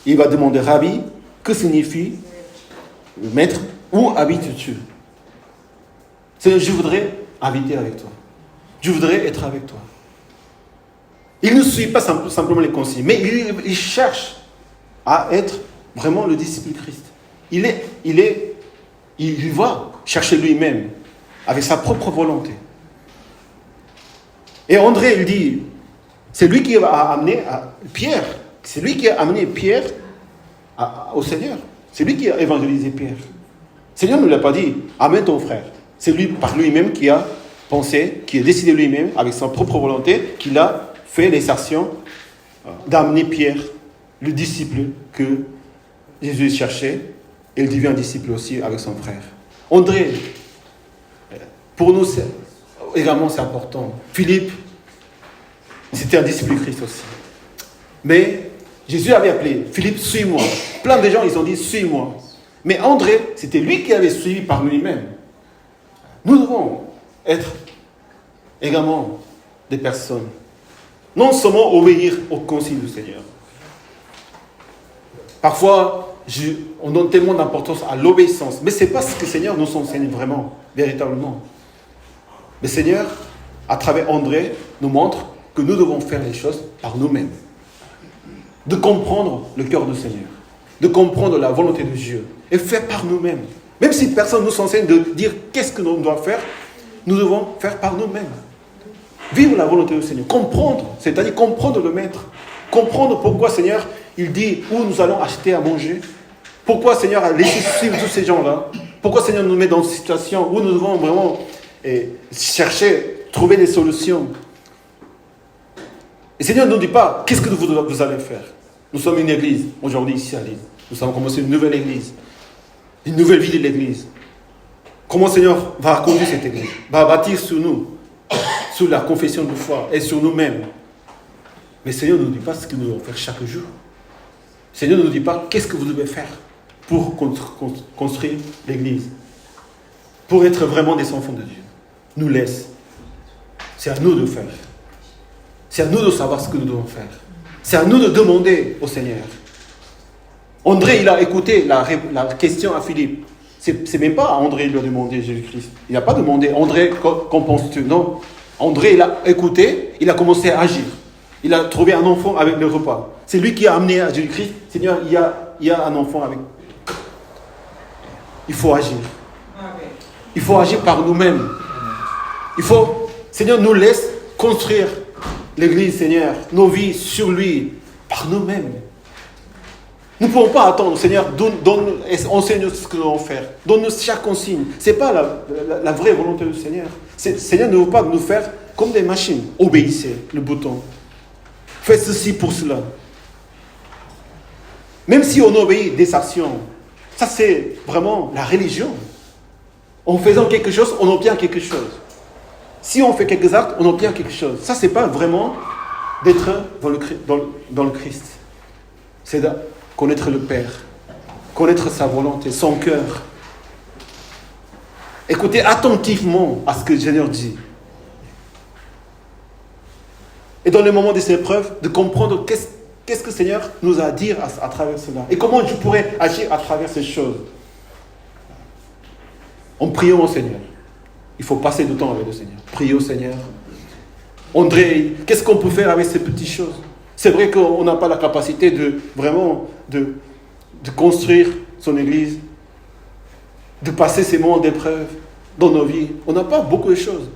S2: Il va demander, Rabbi, que signifie maître, où habites-tu? C'est, je voudrais habiter avec toi. Je voudrais être avec toi. Il ne suit pas simplement les consignes, mais il cherche à être vraiment le disciple de Christ. Il va chercher lui-même, avec sa propre volonté. Et André, il dit, c'est lui qui a amené Pierre, c'est lui qui a amené Pierre au Seigneur. C'est lui qui a évangélisé Pierre. Le Seigneur ne l'a pas dit, amène ton frère. C'est lui, par lui-même, qui a pensé, qui a décidé lui-même, avec sa propre volonté, qu'il a fait l'exercice d'amener Pierre, le disciple que Jésus cherchait, et il devient disciple aussi avec son frère. André, pour nous, également c'est important. Philippe, c'était un disciple de Christ aussi. Mais Jésus avait appelé Philippe, suis-moi. Plein de gens, ils ont dit, suis-moi. Mais André, c'était lui qui avait suivi par lui-même. Nous devons être également des personnes, non seulement obéir au conseil du Seigneur. Parfois, on donne tellement d'importance à l'obéissance, mais ce n'est pas ce que le Seigneur nous enseigne vraiment, véritablement. Le Seigneur, à travers André, nous montre que nous devons faire les choses par nous-mêmes. De comprendre le cœur du Seigneur, de comprendre la volonté de Dieu, et faire par nous-mêmes. Même si personne nous enseigne de dire qu'est-ce que nous devons faire, nous devons faire par nous-mêmes. Vivre la volonté du Seigneur, comprendre, c'est-à-dire comprendre le Maître, comprendre pourquoi Seigneur, il dit où nous allons acheter à manger, pourquoi Seigneur a laissé suivre tous ces gens-là, pourquoi Seigneur nous met dans une situation où nous devons vraiment chercher, trouver des solutions. Et Seigneur ne nous dit pas qu'est-ce que vous allez faire. Nous sommes une église, aujourd'hui ici à Lille. Nous avons commencé une nouvelle église, une nouvelle vie de l'église. Comment Seigneur va conduire cette église, va bâtir sur nous, sur la confession de foi et sur nous-mêmes. Mais Seigneur ne nous dit pas ce que nous devons faire chaque jour. Seigneur ne nous dit pas qu'est-ce que vous devez faire pour construire l'église, pour être vraiment des enfants de Dieu. Nous laisse. C'est à nous de faire. C'est à nous de savoir ce que nous devons faire. C'est à nous de demander au Seigneur. André, il a écouté la question à Philippe. C'est même pas à André de lui demander Jésus-Christ. Il n'a pas demandé, André, qu'en penses-tu? Non. André, il a écouté, il a commencé à agir. Il a trouvé un enfant avec le repas. C'est lui qui a amené à Jésus-Christ. Seigneur, il y a un enfant avec. Il faut agir. Il faut agir par nous-mêmes. Seigneur, nous laisse construire l'église, Seigneur, nos vies sur lui, par nous-mêmes. Nous ne pouvons pas attendre, Seigneur, enseigne-nous ce que nous devons faire. Donne-nous chaque consigne. Ce n'est pas la vraie volonté du Seigneur. Seigneur ne veut pas nous faire comme des machines. Obéissez le bouton. Faites ceci pour cela. Même si on obéit des actions, ça c'est vraiment la religion. En faisant quelque chose, on obtient quelque chose. Si on fait quelques actes, on obtient quelque chose. Ça, c'est pas vraiment d'être dans le Christ. C'est de connaître le Père, connaître sa volonté, son cœur. Écoutez attentivement à ce que le Seigneur dit. Et dans les moments de ces épreuves, de comprendre qu'est-ce que le Seigneur nous a à dire à travers cela. Et comment je pourrais agir à travers ces choses. En priant au Seigneur. Il faut passer du temps avec le Seigneur. Prier au Seigneur. André, qu'est-ce qu'on peut faire avec ces petites choses? C'est vrai qu'on n'a pas la capacité de construire son église, de passer ces moments d'épreuve dans nos vies. On n'a pas beaucoup de choses.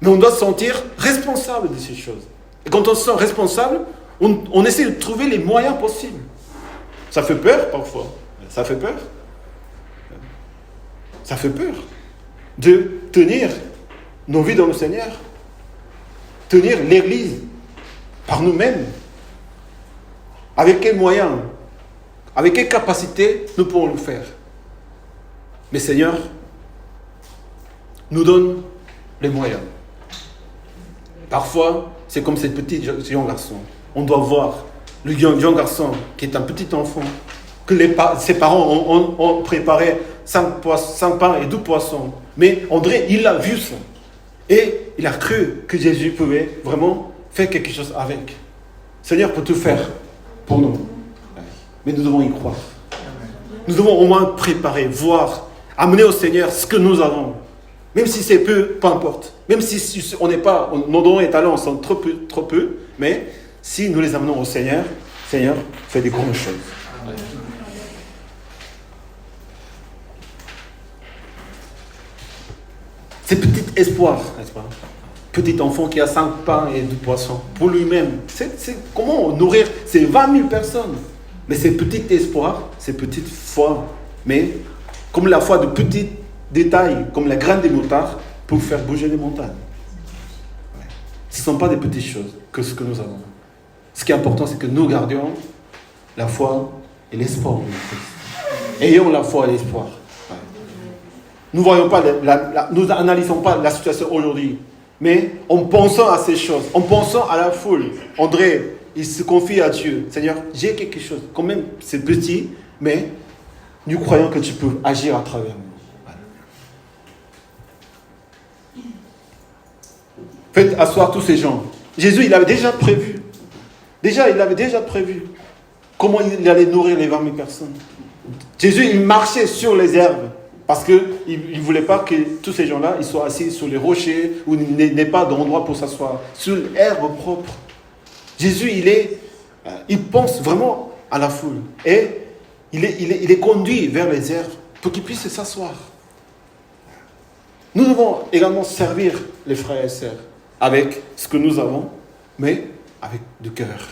S2: Mais on doit se sentir responsable de ces choses. Et quand on se sent responsable, on essaie de trouver les moyens possibles. Ça fait peur parfois. Ça fait peur. Ça fait peur de tenir nos vies dans le Seigneur. Tenir l'église par nous-mêmes. Avec quels moyens? Avec quelle capacité nous pouvons le faire? Mais Seigneur nous donne les moyens. Parfois, c'est comme cette petite jeune garçon. On doit voir le jeune garçon qui est un petit enfant, que ses parents ont préparé 5 pains et 2 poissons. Mais André, il a vu ça. Et il a cru que Jésus pouvait vraiment faire quelque chose avec. Seigneur peut tout faire pour nous. Mais nous devons y croire. Nous devons au moins préparer, voir, amener au Seigneur ce que nous avons. Même si c'est peu importe. Même si on n'est pas, nos dons et talents sont trop peu, mais si nous les amenons au Seigneur, Seigneur fait des grandes choses. C'est petit espoir, n'est-ce pas? Petit enfant qui a 5 pains et 2 poissons, pour lui-même. C'est comment nourrir ces 20 000 personnes? Mais c'est petit espoir, c'est petite foi. Mais comme la foi de petits détails, comme la graine des moutards, pour faire bouger les montagnes. Ouais. Ce ne sont pas des petites choses que ce que nous avons. Ce qui est important, c'est que nous gardions la foi et l'espoir en Christ. Ayons la foi et l'espoir. Ouais. Nous ne voyons pas, nous n'analysons pas la situation aujourd'hui. Mais en pensant à ces choses, en pensant à la foule, André, il se confie à Dieu. Seigneur, j'ai quelque chose. Quand même, c'est petit, mais nous croyons que tu peux agir à travers nous. Voilà. Faites asseoir tous ces gens. Jésus, il avait déjà prévu. Il avait déjà prévu comment il allait nourrir les 20 000 personnes. Jésus, il marchait sur les herbes. Parce qu'il ne voulait pas que tous ces gens-là ils soient assis sur les rochers ou n'aient pas d'endroit pour s'asseoir. Sur l'herbe propre. Jésus, il pense vraiment à la foule. Et il est conduit vers les herbes pour qu'ils puissent s'asseoir. Nous devons également servir les frères et sœurs avec ce que nous avons, mais avec du cœur.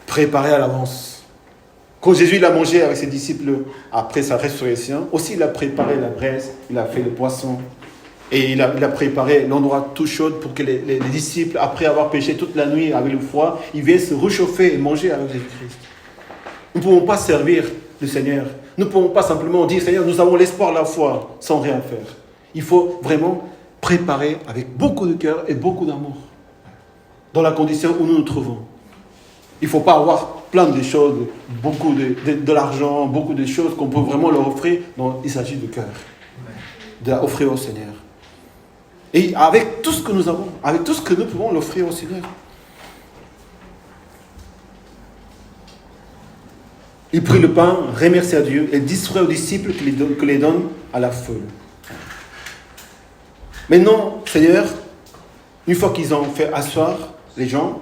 S2: Préparé à l'avance. Quand Jésus il a mangé avec ses disciples après sa résurrection, aussi il a préparé la braise, il a fait le poisson et il a préparé l'endroit tout chaud pour que les disciples, après avoir péché toute la nuit avec le froid, ils viennent se réchauffer et manger avec Jésus-Christ. Nous ne pouvons pas servir le Seigneur. Nous ne pouvons pas simplement dire, Seigneur, nous avons l'espoir, la foi, sans rien faire. Il faut vraiment préparer avec beaucoup de cœur et beaucoup d'amour dans la condition où nous nous trouvons. Il ne faut pas avoir plein de choses, beaucoup de l'argent, beaucoup de choses qu'on peut vraiment leur offrir. Non, il s'agit de cœur, d'offrir au Seigneur. Et avec tout ce que nous avons, avec tout ce que nous pouvons l'offrir au Seigneur. Il prit le pain, remercia Dieu et distribuait aux disciples que les donne à la foule. Maintenant, Seigneur, une fois qu'ils ont fait asseoir les gens,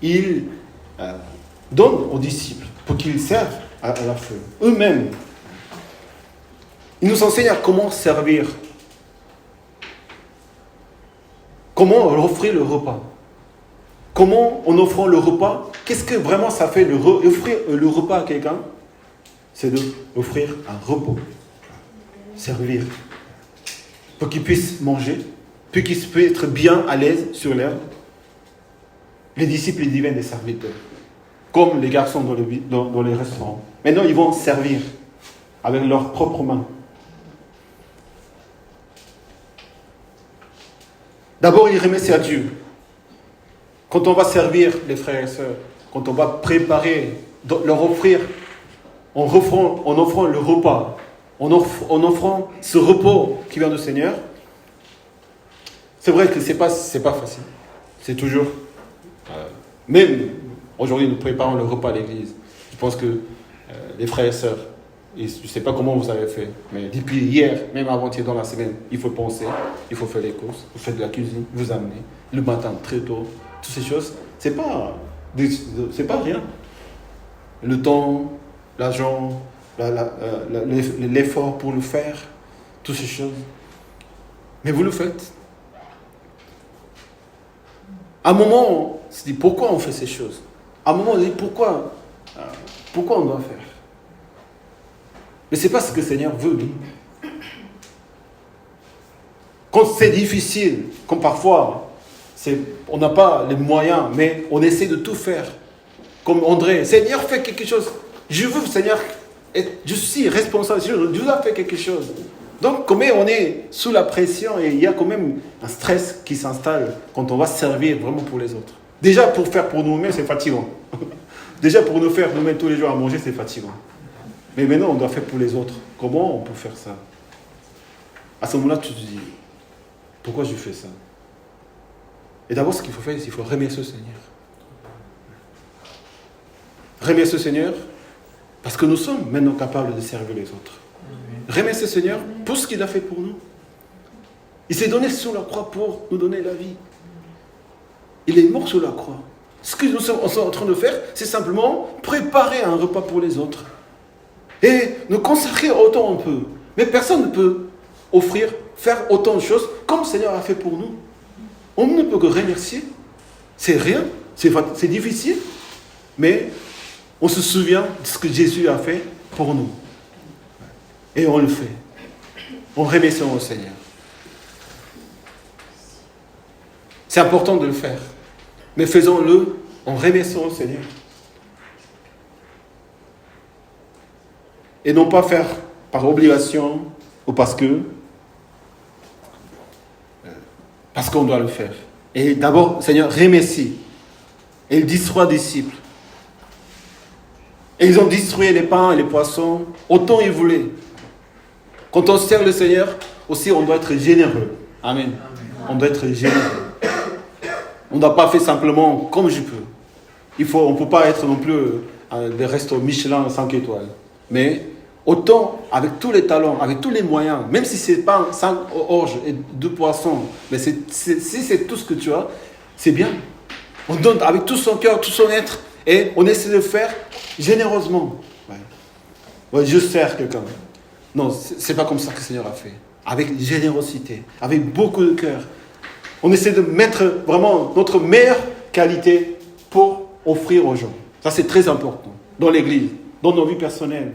S2: ils donnent aux disciples pour qu'ils servent à la foule. Eux-mêmes, ils nous enseignent à comment servir. Comment offrir le repas. Comment, en offrant le repas, qu'est-ce que vraiment ça fait offrir le repas à quelqu'un? C'est d'offrir un repos. Servir. Pour qu'il puisse manger, pour qu'il puisse être bien à l'aise sur l'herbe. Les disciples ils deviennent des serviteurs. Comme les garçons dans les restaurants. Maintenant, ils vont servir avec leurs propres mains. D'abord, ils remercient à Dieu. Quand on va servir les frères et sœurs, quand on va préparer, leur offrir, en offrant le repas, en offrant ce repos qui vient du Seigneur, c'est vrai que c'est pas facile. C'est toujours... même aujourd'hui, nous préparons le repas à l'église. Je pense que les frères et sœurs, je ne sais pas comment vous avez fait, mais depuis hier, même avant-hier dans la semaine, il faut penser, il faut faire les courses, vous faites de la cuisine, vous amenez, le matin très tôt, toutes ces choses, c'est pas rien. Le temps, l'argent, l'effort pour le faire, toutes ces choses. Mais vous le faites. À un moment, on se dit pourquoi on fait ces choses. À un moment, on se dit pourquoi on doit faire. Mais ce n'est pas ce que le Seigneur veut, lui. Quand c'est difficile, comme parfois, on n'a pas les moyens, mais on essaie de tout faire. Comme André, Seigneur, fais quelque chose. Je veux, Seigneur, je suis responsable. Je dois faire quelque chose. Donc, comme on est sous la pression, et il y a quand même un stress qui s'installe quand on va servir vraiment pour les autres. Déjà, pour faire pour nous-mêmes, c'est fatigant. Déjà, pour nous faire nous-mêmes tous les jours à manger, c'est fatigant. Mais maintenant, on doit faire pour les autres. Comment on peut faire ça? À ce moment-là, tu te dis, pourquoi je fais ça? Et d'abord, ce qu'il faut faire, c'est qu'il faut remercier le Seigneur. remercie le Seigneur parce que nous sommes maintenant capables de servir les autres. Remercie le Seigneur pour ce qu'il a fait pour nous. Il s'est donné sur la croix pour nous donner la vie. Il est mort sur la croix. Ce que nous sommes en train de faire, c'est simplement préparer un repas pour les autres. Et nous consacrer autant on peut. Mais personne ne peut faire autant de choses comme le Seigneur a fait pour nous. On ne peut que remercier. C'est rien, c'est difficile, mais on se souvient de ce que Jésus a fait pour nous. Et on le fait. On remercie au Seigneur. C'est important de le faire. Mais faisons-le en remerciant au Seigneur. Et non pas faire par obligation ou parce qu'on doit le faire. Et d'abord, Seigneur, remercie. Et il dit 3 disciples. Et ils ont distribué les pains et les poissons autant ils voulaient. Quand on sert le Seigneur, aussi on doit être généreux. Amen. On doit être généreux. On ne doit pas faire simplement comme je peux. On ne peut pas être non plus des restos Michelin 5 étoiles. Mais autant, avec tous les talents, avec tous les moyens, même si ce n'est pas 5 orges et 2 poissons, mais si c'est tout ce que tu as, c'est bien. On donne avec tout son cœur, tout son être, et on essaie de faire généreusement. Ouais, je sers quelqu'un. Non, ce n'est pas comme ça que le Seigneur a fait. Avec générosité, avec beaucoup de cœur. On essaie de mettre vraiment notre meilleure qualité pour offrir aux gens. Ça, c'est très important. Dans l'église, dans nos vies personnelles.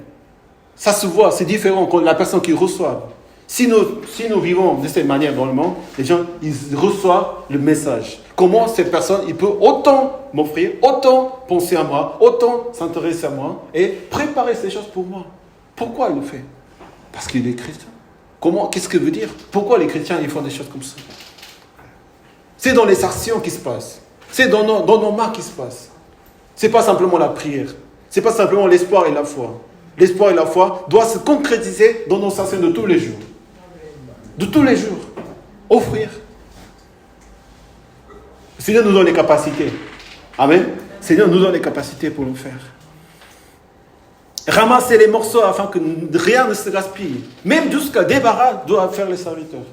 S2: Ça se voit, c'est différent que la personne qui reçoit. Si nous vivons de cette manière dans le monde, les gens, ils reçoivent le message. Comment cette personne, il peut autant m'offrir, autant penser à moi, autant s'intéresser à moi et préparer ces choses pour moi. Pourquoi il le fait? Parce qu'il est chrétien. Qu'est-ce que veut dire? Pourquoi les chrétiens, ils font des choses comme ça? C'est dans les actions qui se passent. C'est dans nos mains qui se passent. Ce n'est pas simplement la prière. Ce n'est pas simplement l'espoir et la foi. L'espoir et la foi doivent se concrétiser dans nos actions de tous les jours. De tous les jours. Offrir. Le Seigneur nous donne les capacités. Amen. Le Seigneur nous donne les capacités pour le faire. Ramasser les morceaux afin que rien ne se gaspille. Même jusqu'à débarras doivent faire les serviteurs.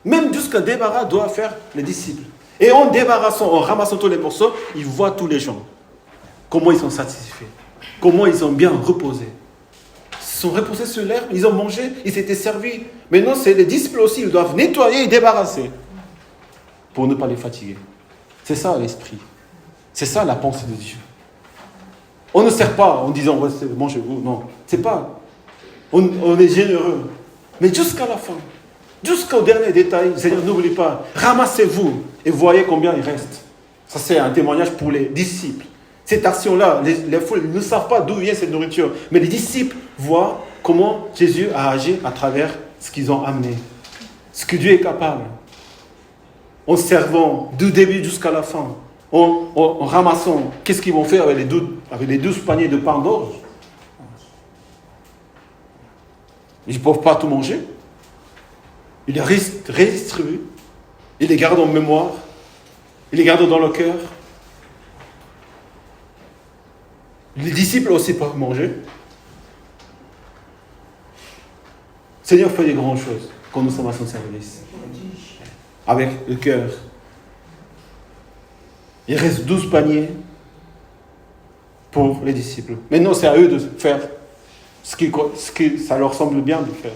S2: Même jusqu'à débarras doivent faire les disciples. Et en débarrassant, en ramassant tous les morceaux, ils voient tous les gens. Comment ils sont satisfaits. Comment ils ont bien reposé. Ils sont reposés sur l'herbe, ils ont mangé, ils s'étaient servis. Maintenant, c'est les disciples aussi, ils doivent nettoyer et débarrasser. Pour ne pas les fatiguer. C'est ça l'esprit. C'est ça la pensée de Dieu. On ne sert pas en disant mangez-vous. Non, c'est pas. On est généreux. Mais jusqu'à la fin, jusqu'au dernier détail, Seigneur, n'oublie pas, ramassez-vous et voyez combien il reste. Ça, c'est un témoignage pour les disciples. Cette action-là, les foules ne savent pas d'où vient cette nourriture. Mais les disciples voient comment Jésus a agi à travers ce qu'ils ont amené. Ce que Dieu est capable. En servant du début jusqu'à la fin. En ramassant, qu'est-ce qu'ils vont faire avec les 12 paniers de pain d'orge? Ils ne peuvent pas tout manger. Ils les redistribuent. Ils les gardent en mémoire. Ils les gardent dans le cœur. Les disciples aussi peuvent manger. Seigneur fait des grandes choses quand nous sommes à son service. Avec le cœur. Il reste 12 paniers pour les disciples. Maintenant, c'est à eux de faire ce que ça leur semble bien de faire.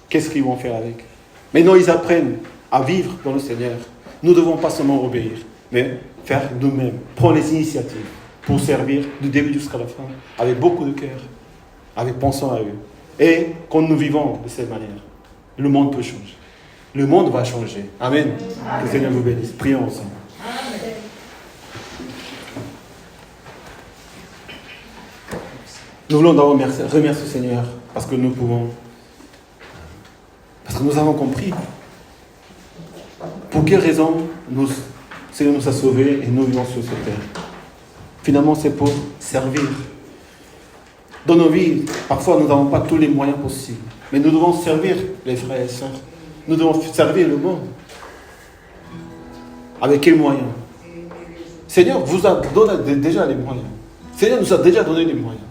S2: Qu'est-ce qu'ils vont faire avec? Maintenant, ils apprennent à vivre dans le Seigneur. Nous ne devons pas seulement obéir, mais faire nous-mêmes. Prendre les initiatives pour servir du début jusqu'à la fin, avec beaucoup de cœur, avec pensant à eux. Et quand nous vivons de cette manière, le monde peut changer. Le monde va changer. Amen. Amen. Que le Seigneur vous bénisse. Prions ensemble. Nous voulons d'abord remercier le Seigneur parce que nous avons compris pour quelle raison le Seigneur nous a sauvés et nous vivons sur cette terre. Finalement, c'est pour servir. Dans nos vies, parfois nous n'avons pas tous les moyens possibles, mais nous devons servir les frères et sœurs. Nous devons servir le monde. Avec quels moyens? Le Seigneur vous a donné déjà les moyens. Seigneur nous a déjà donné les moyens.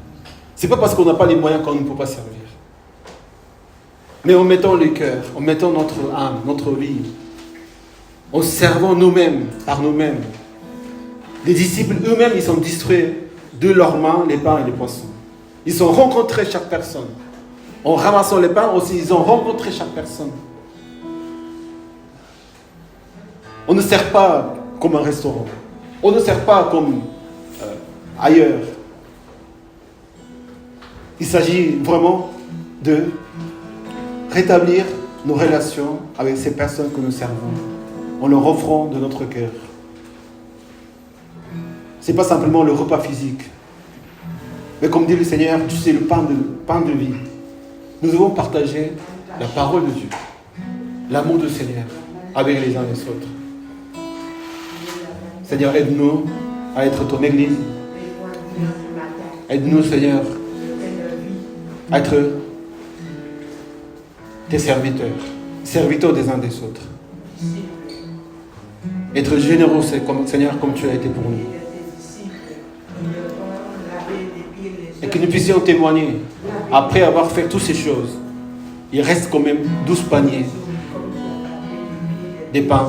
S2: Ce n'est pas parce qu'on n'a pas les moyens qu'on ne peut pas servir. Mais en mettant le cœur, en mettant notre âme, notre vie, en servant nous-mêmes, par nous-mêmes. Les disciples eux-mêmes, ils sont distraits de leurs mains, les pains et les poissons. Ils ont rencontré chaque personne. En ramassant les pains aussi, ils ont rencontré chaque personne. On ne sert pas comme un restaurant. On ne sert pas comme ailleurs. Il s'agit vraiment de rétablir nos relations avec ces personnes que nous servons en leur offrant de notre cœur. Ce n'est pas simplement le repas physique. Mais comme dit le Seigneur, tu sais, le pain de vie. Nous devons partager la parole de Dieu, l'amour du Seigneur avec les uns les autres. Seigneur, aide-nous à être ton Église. Aide-nous, Seigneur, à être tes serviteurs, serviteurs des uns des autres. Être généreux, Seigneur, comme tu as été pour nous. Et que nous puissions témoigner, après avoir fait toutes ces choses, il reste quand même 12 paniers des pains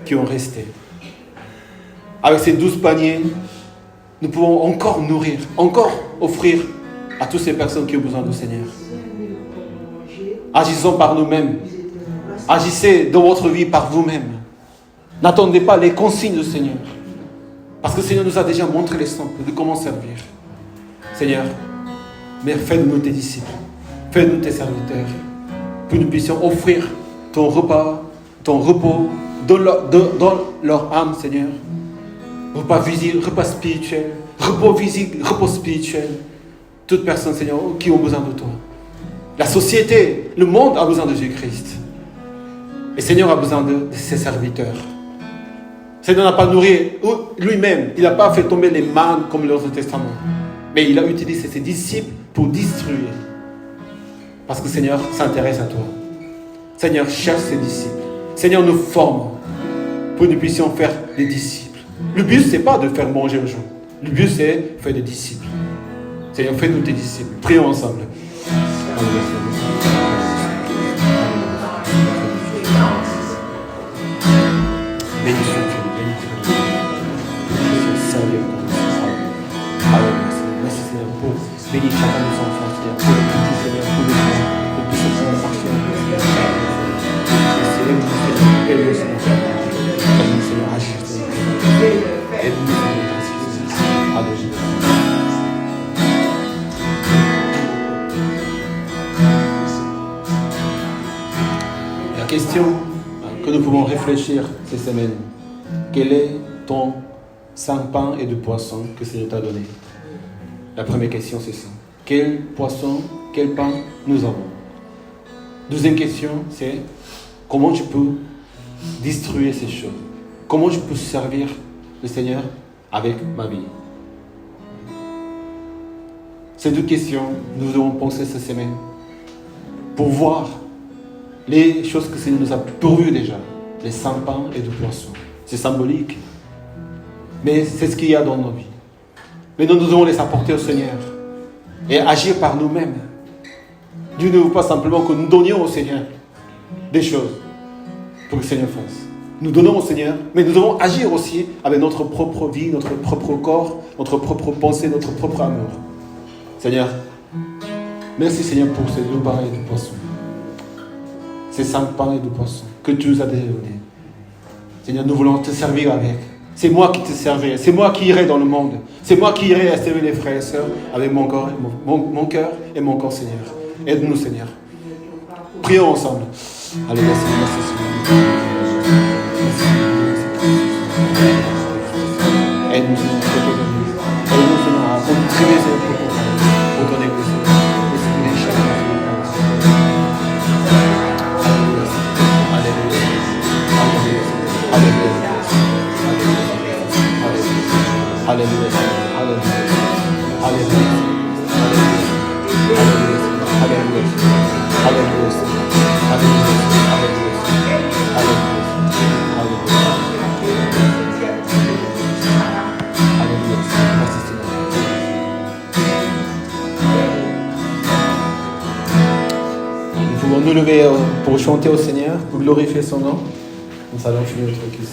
S2: qui ont resté. Avec ces 12 paniers, nous pouvons encore nourrir, encore offrir à toutes ces personnes qui ont besoin du Seigneur. Agissons par nous-mêmes. Agissez dans votre vie par vous-même. N'attendez pas les consignes du Seigneur. Parce que le Seigneur nous a déjà montré l'exemple de comment servir. Seigneur, mais fais-nous tes disciples. Fais-nous tes serviteurs. Que nous puissions offrir ton repas, ton repos dans leur âme, Seigneur. Repas physique, repas spirituel, repos physique, repos spirituel. Toutes personnes, Seigneur, qui ont besoin de toi. La société, le monde a besoin de Jésus-Christ. Et le Seigneur a besoin de ses serviteurs. Le Seigneur n'a pas nourri lui-même. Il n'a pas fait tomber les mannes comme l'Ancien Testament. Mais il a utilisé ses disciples pour distribuer. Parce que le Seigneur s'intéresse à toi. Seigneur, cherche ses disciples. Seigneur, nous forme pour que nous puissions faire des disciples. Le but, ce n'est pas de faire manger aux gens. Le but, c'est de faire des disciples. Seigneur, fais-nous tes disciples. Prions ensemble. Béni soit Dieu, béni soit Dieu. Merci Seigneur pour bénir chacun de nos enfants, Seigneur, pour le petit Seigneur, pour le grand, pour tout ce qui va marcher en nous, Seigneur. Aide-nous, Seigneur, aide-nous, Seigneur. Aide-nous, Seigneur, agis, Seigneur. Aide-nous, Seigneur, agis. Alléluia. La question que nous pouvons réfléchir ces semaines, quel est ton 5 pains et 2 poissons que le Seigneur t'a donné? La première question, c'est ça. Quel poisson, quel pain nous avons? Deuxième question, c'est comment tu peux distribuer ces choses? Comment je peux servir le Seigneur avec ma vie? Ces 2 questions, nous devons penser cette semaine pour voir les choses que le Seigneur nous a pourvues déjà. Les 5 pains et 2 poissons. C'est symbolique. Mais c'est ce qu'il y a dans nos vies. Mais nous devons les apporter au Seigneur. Et agir par nous-mêmes. Dieu ne veut pas simplement que nous donnions au Seigneur des choses pour que le Seigneur fasse. Nous donnons au Seigneur, mais nous devons agir aussi avec notre propre vie, notre propre corps, notre propre pensée, notre propre amour. Seigneur, merci Seigneur pour ces 2 pains et 2 poissons. Ces 5 pains et 2 poissons que tu nous as déjà donnés. Seigneur, nous voulons te servir avec. C'est moi qui te servirai. C'est moi qui irai dans le monde. C'est moi qui irai à servir les frères et sœurs avec mon corps, mon cœur et mon corps, Seigneur. Aide-nous, Seigneur. Prions ensemble. Allez, merci, Seigneur. Aide-nous, Seigneur. Aide-nous, Seigneur, à contribuer pour ton Église. Alléluia, Alléluia, Alléluia, Alléluia, nous lever pour chanter au Seigneur, pour glorifier son nom. Nous allons finir notre culte.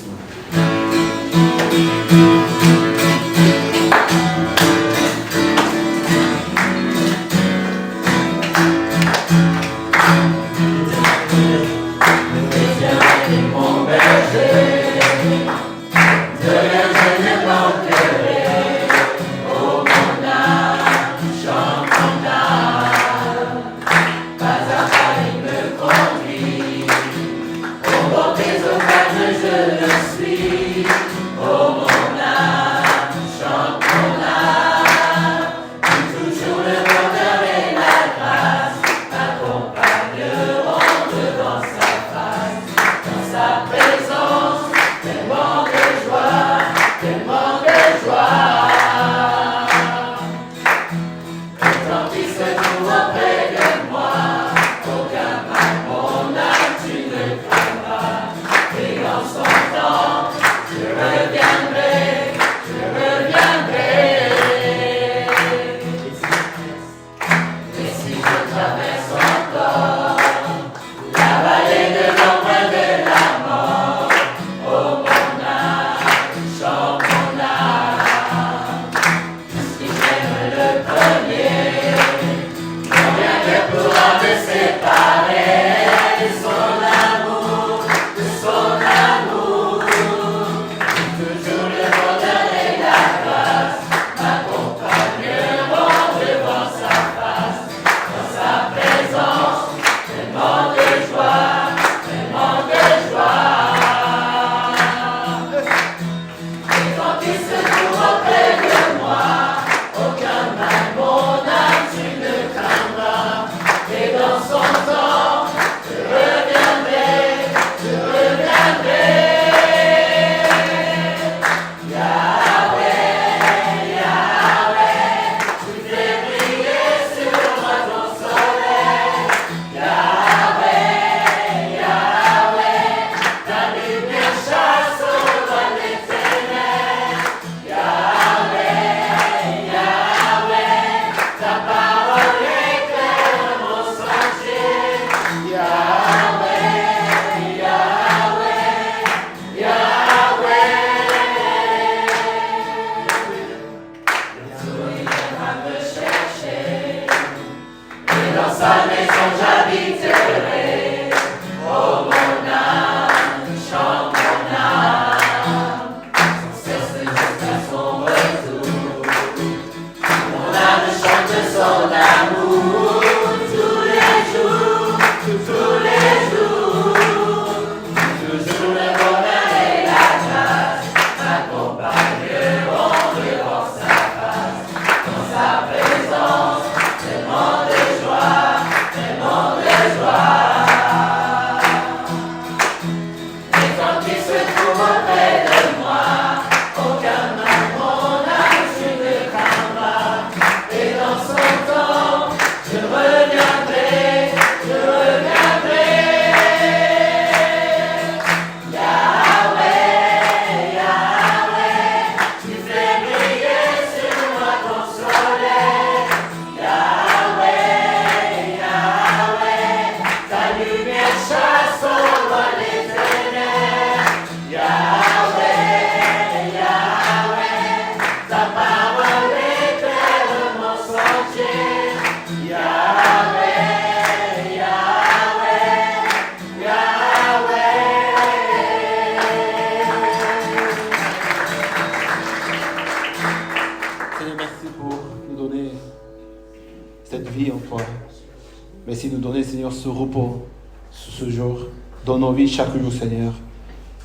S2: Merci de nous donner, Seigneur, ce repos ce jour, dans nos vies chaque jour, Seigneur.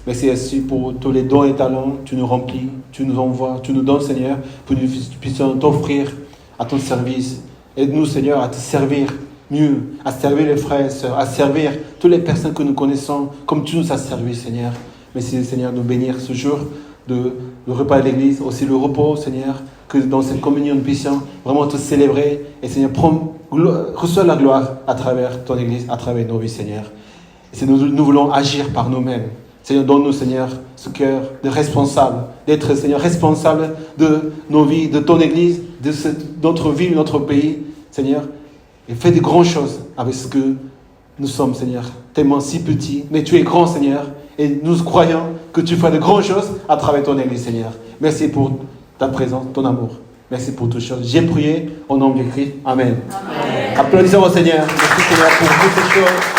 S2: Merci aussi pour tous les dons et talents que tu nous remplis, tu nous envoies, tu nous donnes, Seigneur, pour que nous puissions t'offrir à ton service. Aide-nous, Seigneur, à te servir mieux, à servir les frères et sœurs, à servir toutes les personnes que nous connaissons, comme tu nous as servi, Seigneur. Merci, Seigneur, de bénir ce jour, le repas de l'église, aussi le repos, Seigneur, que dans cette communion nous puissions vraiment te célébrer. Et Seigneur, reçois la gloire à travers ton église, à travers nos vies, Seigneur. Et nous voulons agir par nous-mêmes. Seigneur, donne-nous, Seigneur, ce cœur de responsable, d'être, Seigneur, responsable de nos vies, de ton église, de notre ville, notre pays, Seigneur. Et fais de grandes choses avec ce que Nous sommes, Seigneur, tellement si petits, mais tu es grand, Seigneur. Et nous croyons que tu feras de grandes choses à travers ton Église, Seigneur. Merci pour ta présence, ton amour. Merci pour toutes choses. J'ai prié au nom de Christ. Amen. Amen. Applaudissons au Seigneur. Merci, Seigneur, pour toutes ces choses.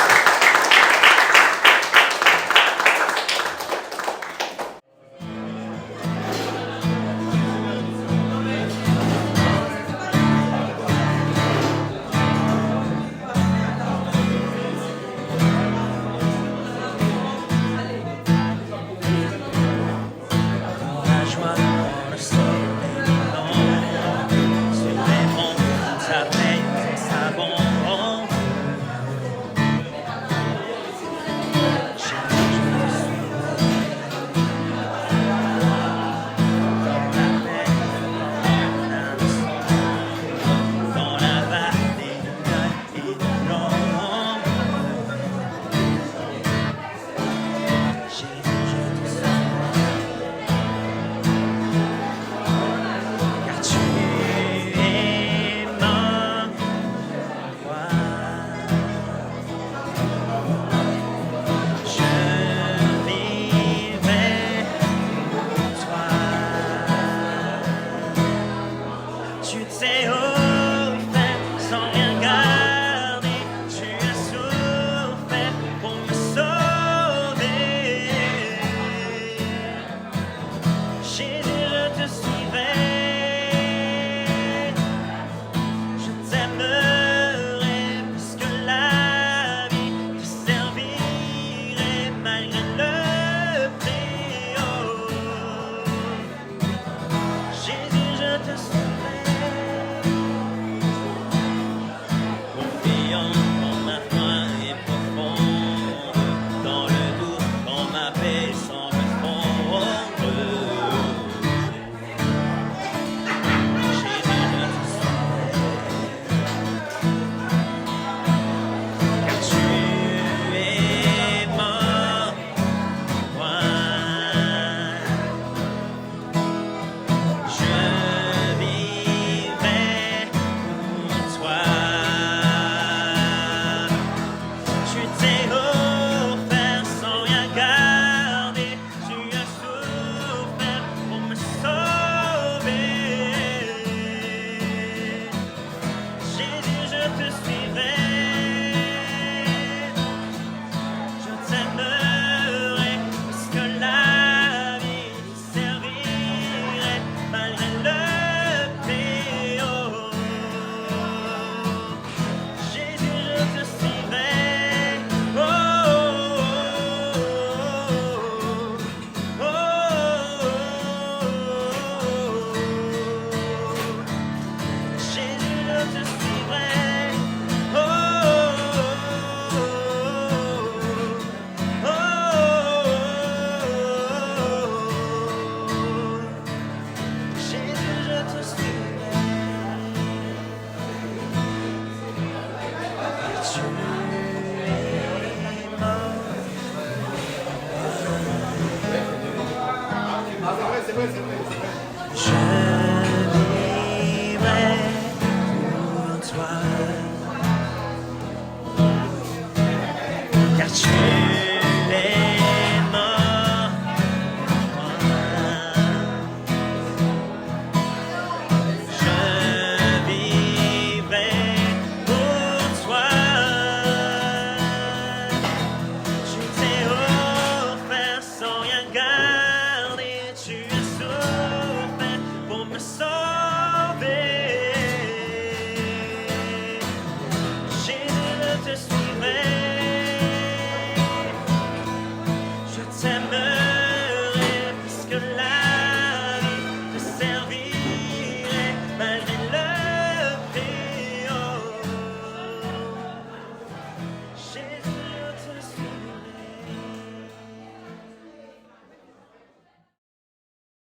S3: Jésus, je te